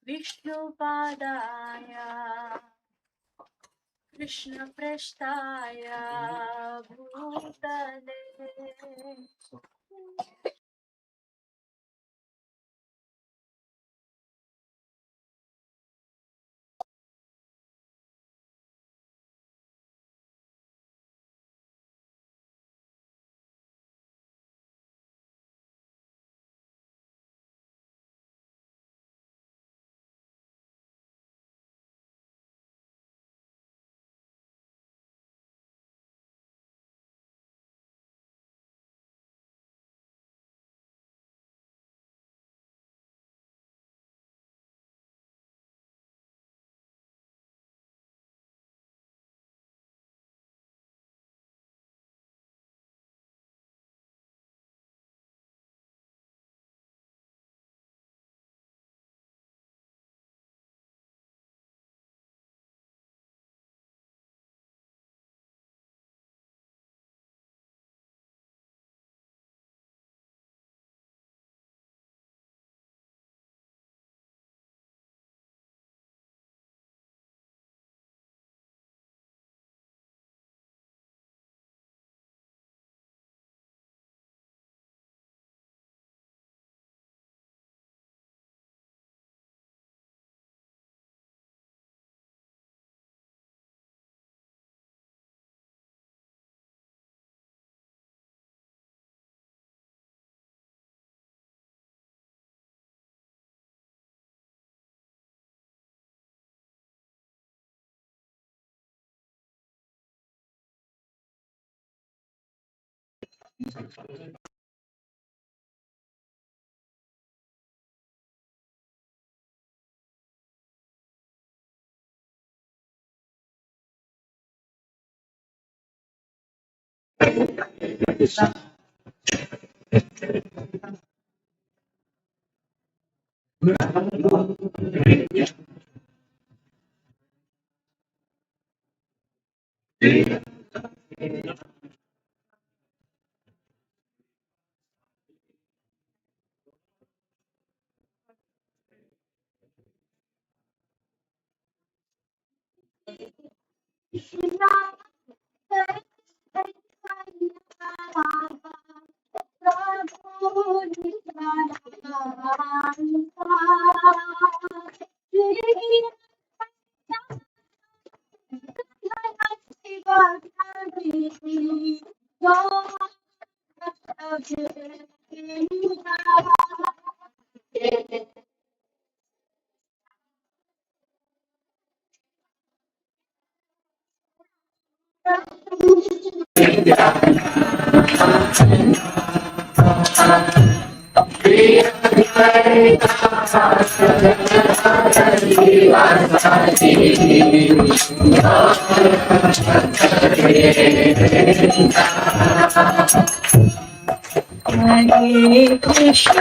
विष्णुपादाय कृष्णप्रेष्ठाय भूतले Hare Krishna,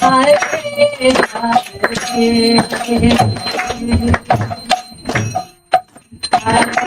Hare Krishna, Krishna Krishna, Hare Hare, Hare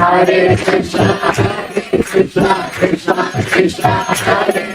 Hare Krishna, Hare Krishna, Krishna Krishna, Hare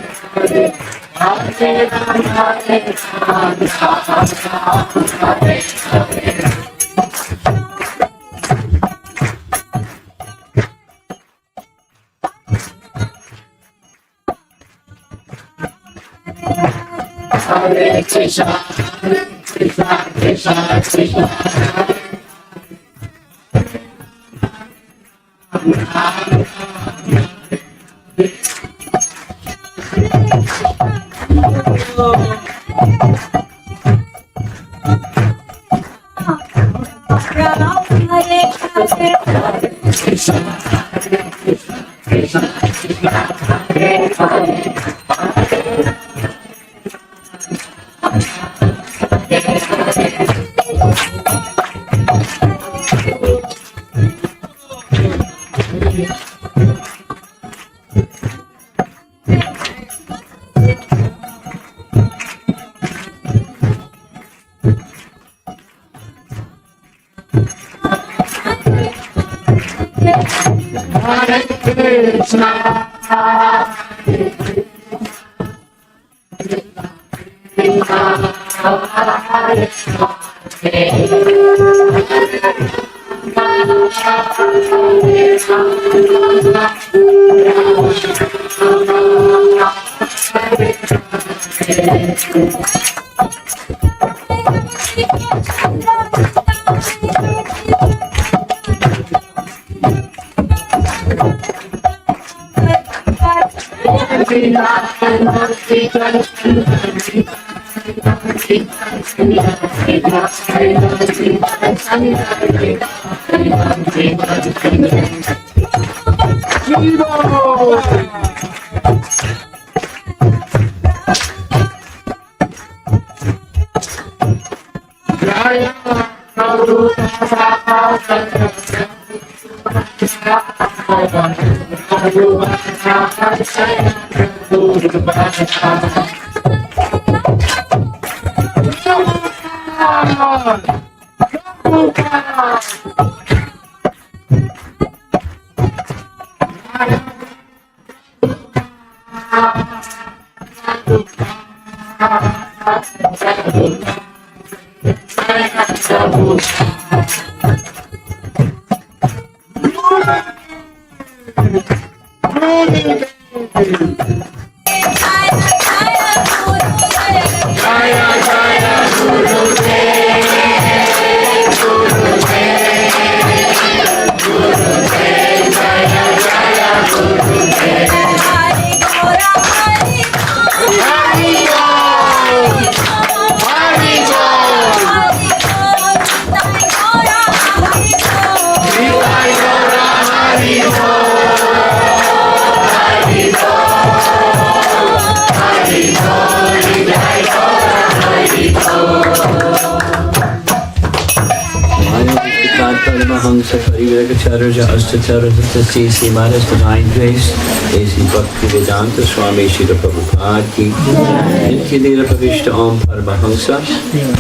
C.C. Maharaj Divine Grace, A.C. Bhakti Vedanta Swami Srila Prabhupada ki, Nitya Leela Pravishta Om Paramahamsa,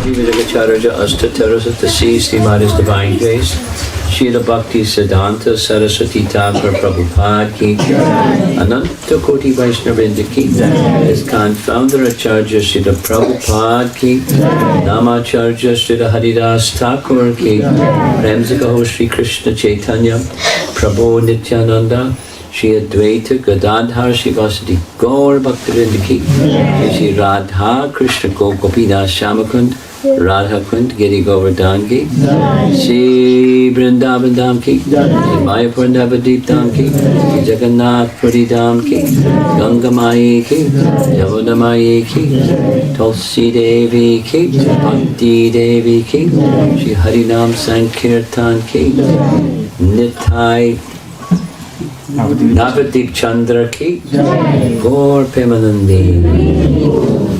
Vivedakacharya Astatarasata C.C. Maharaj Divine Grace, Srila Bhakti Siddhanta Saraswati Thakur Prabhupada ki, Ananta Koti Vaishnavrinda ki, ISKCON Founder Acharya Srila Prabhupada ki, Namacharya Srila Haridas Thakur ki, Premzikaho Sri Krishna Chaitanya, Prabhu Nityananda, Shri Advaita Gadadhar Shivasati Gaur Bhaktivinoda ki, Shri Radha Krishna Gopinath Shamakund, Radha Kund Giri Govardhan ki, Shri Vrindavan Dham ki, Shri Mayapur Navadip Dham ki, Shri Jagannath Puri Dham ki, Ganga Mai ki, Yamuna Mai ki, Tulsi Devi ki, Bhakti Devi ki, Shri Harinam Sankirtan ki, Nitai Navadeep Chandra ki, Gaur Premanandi.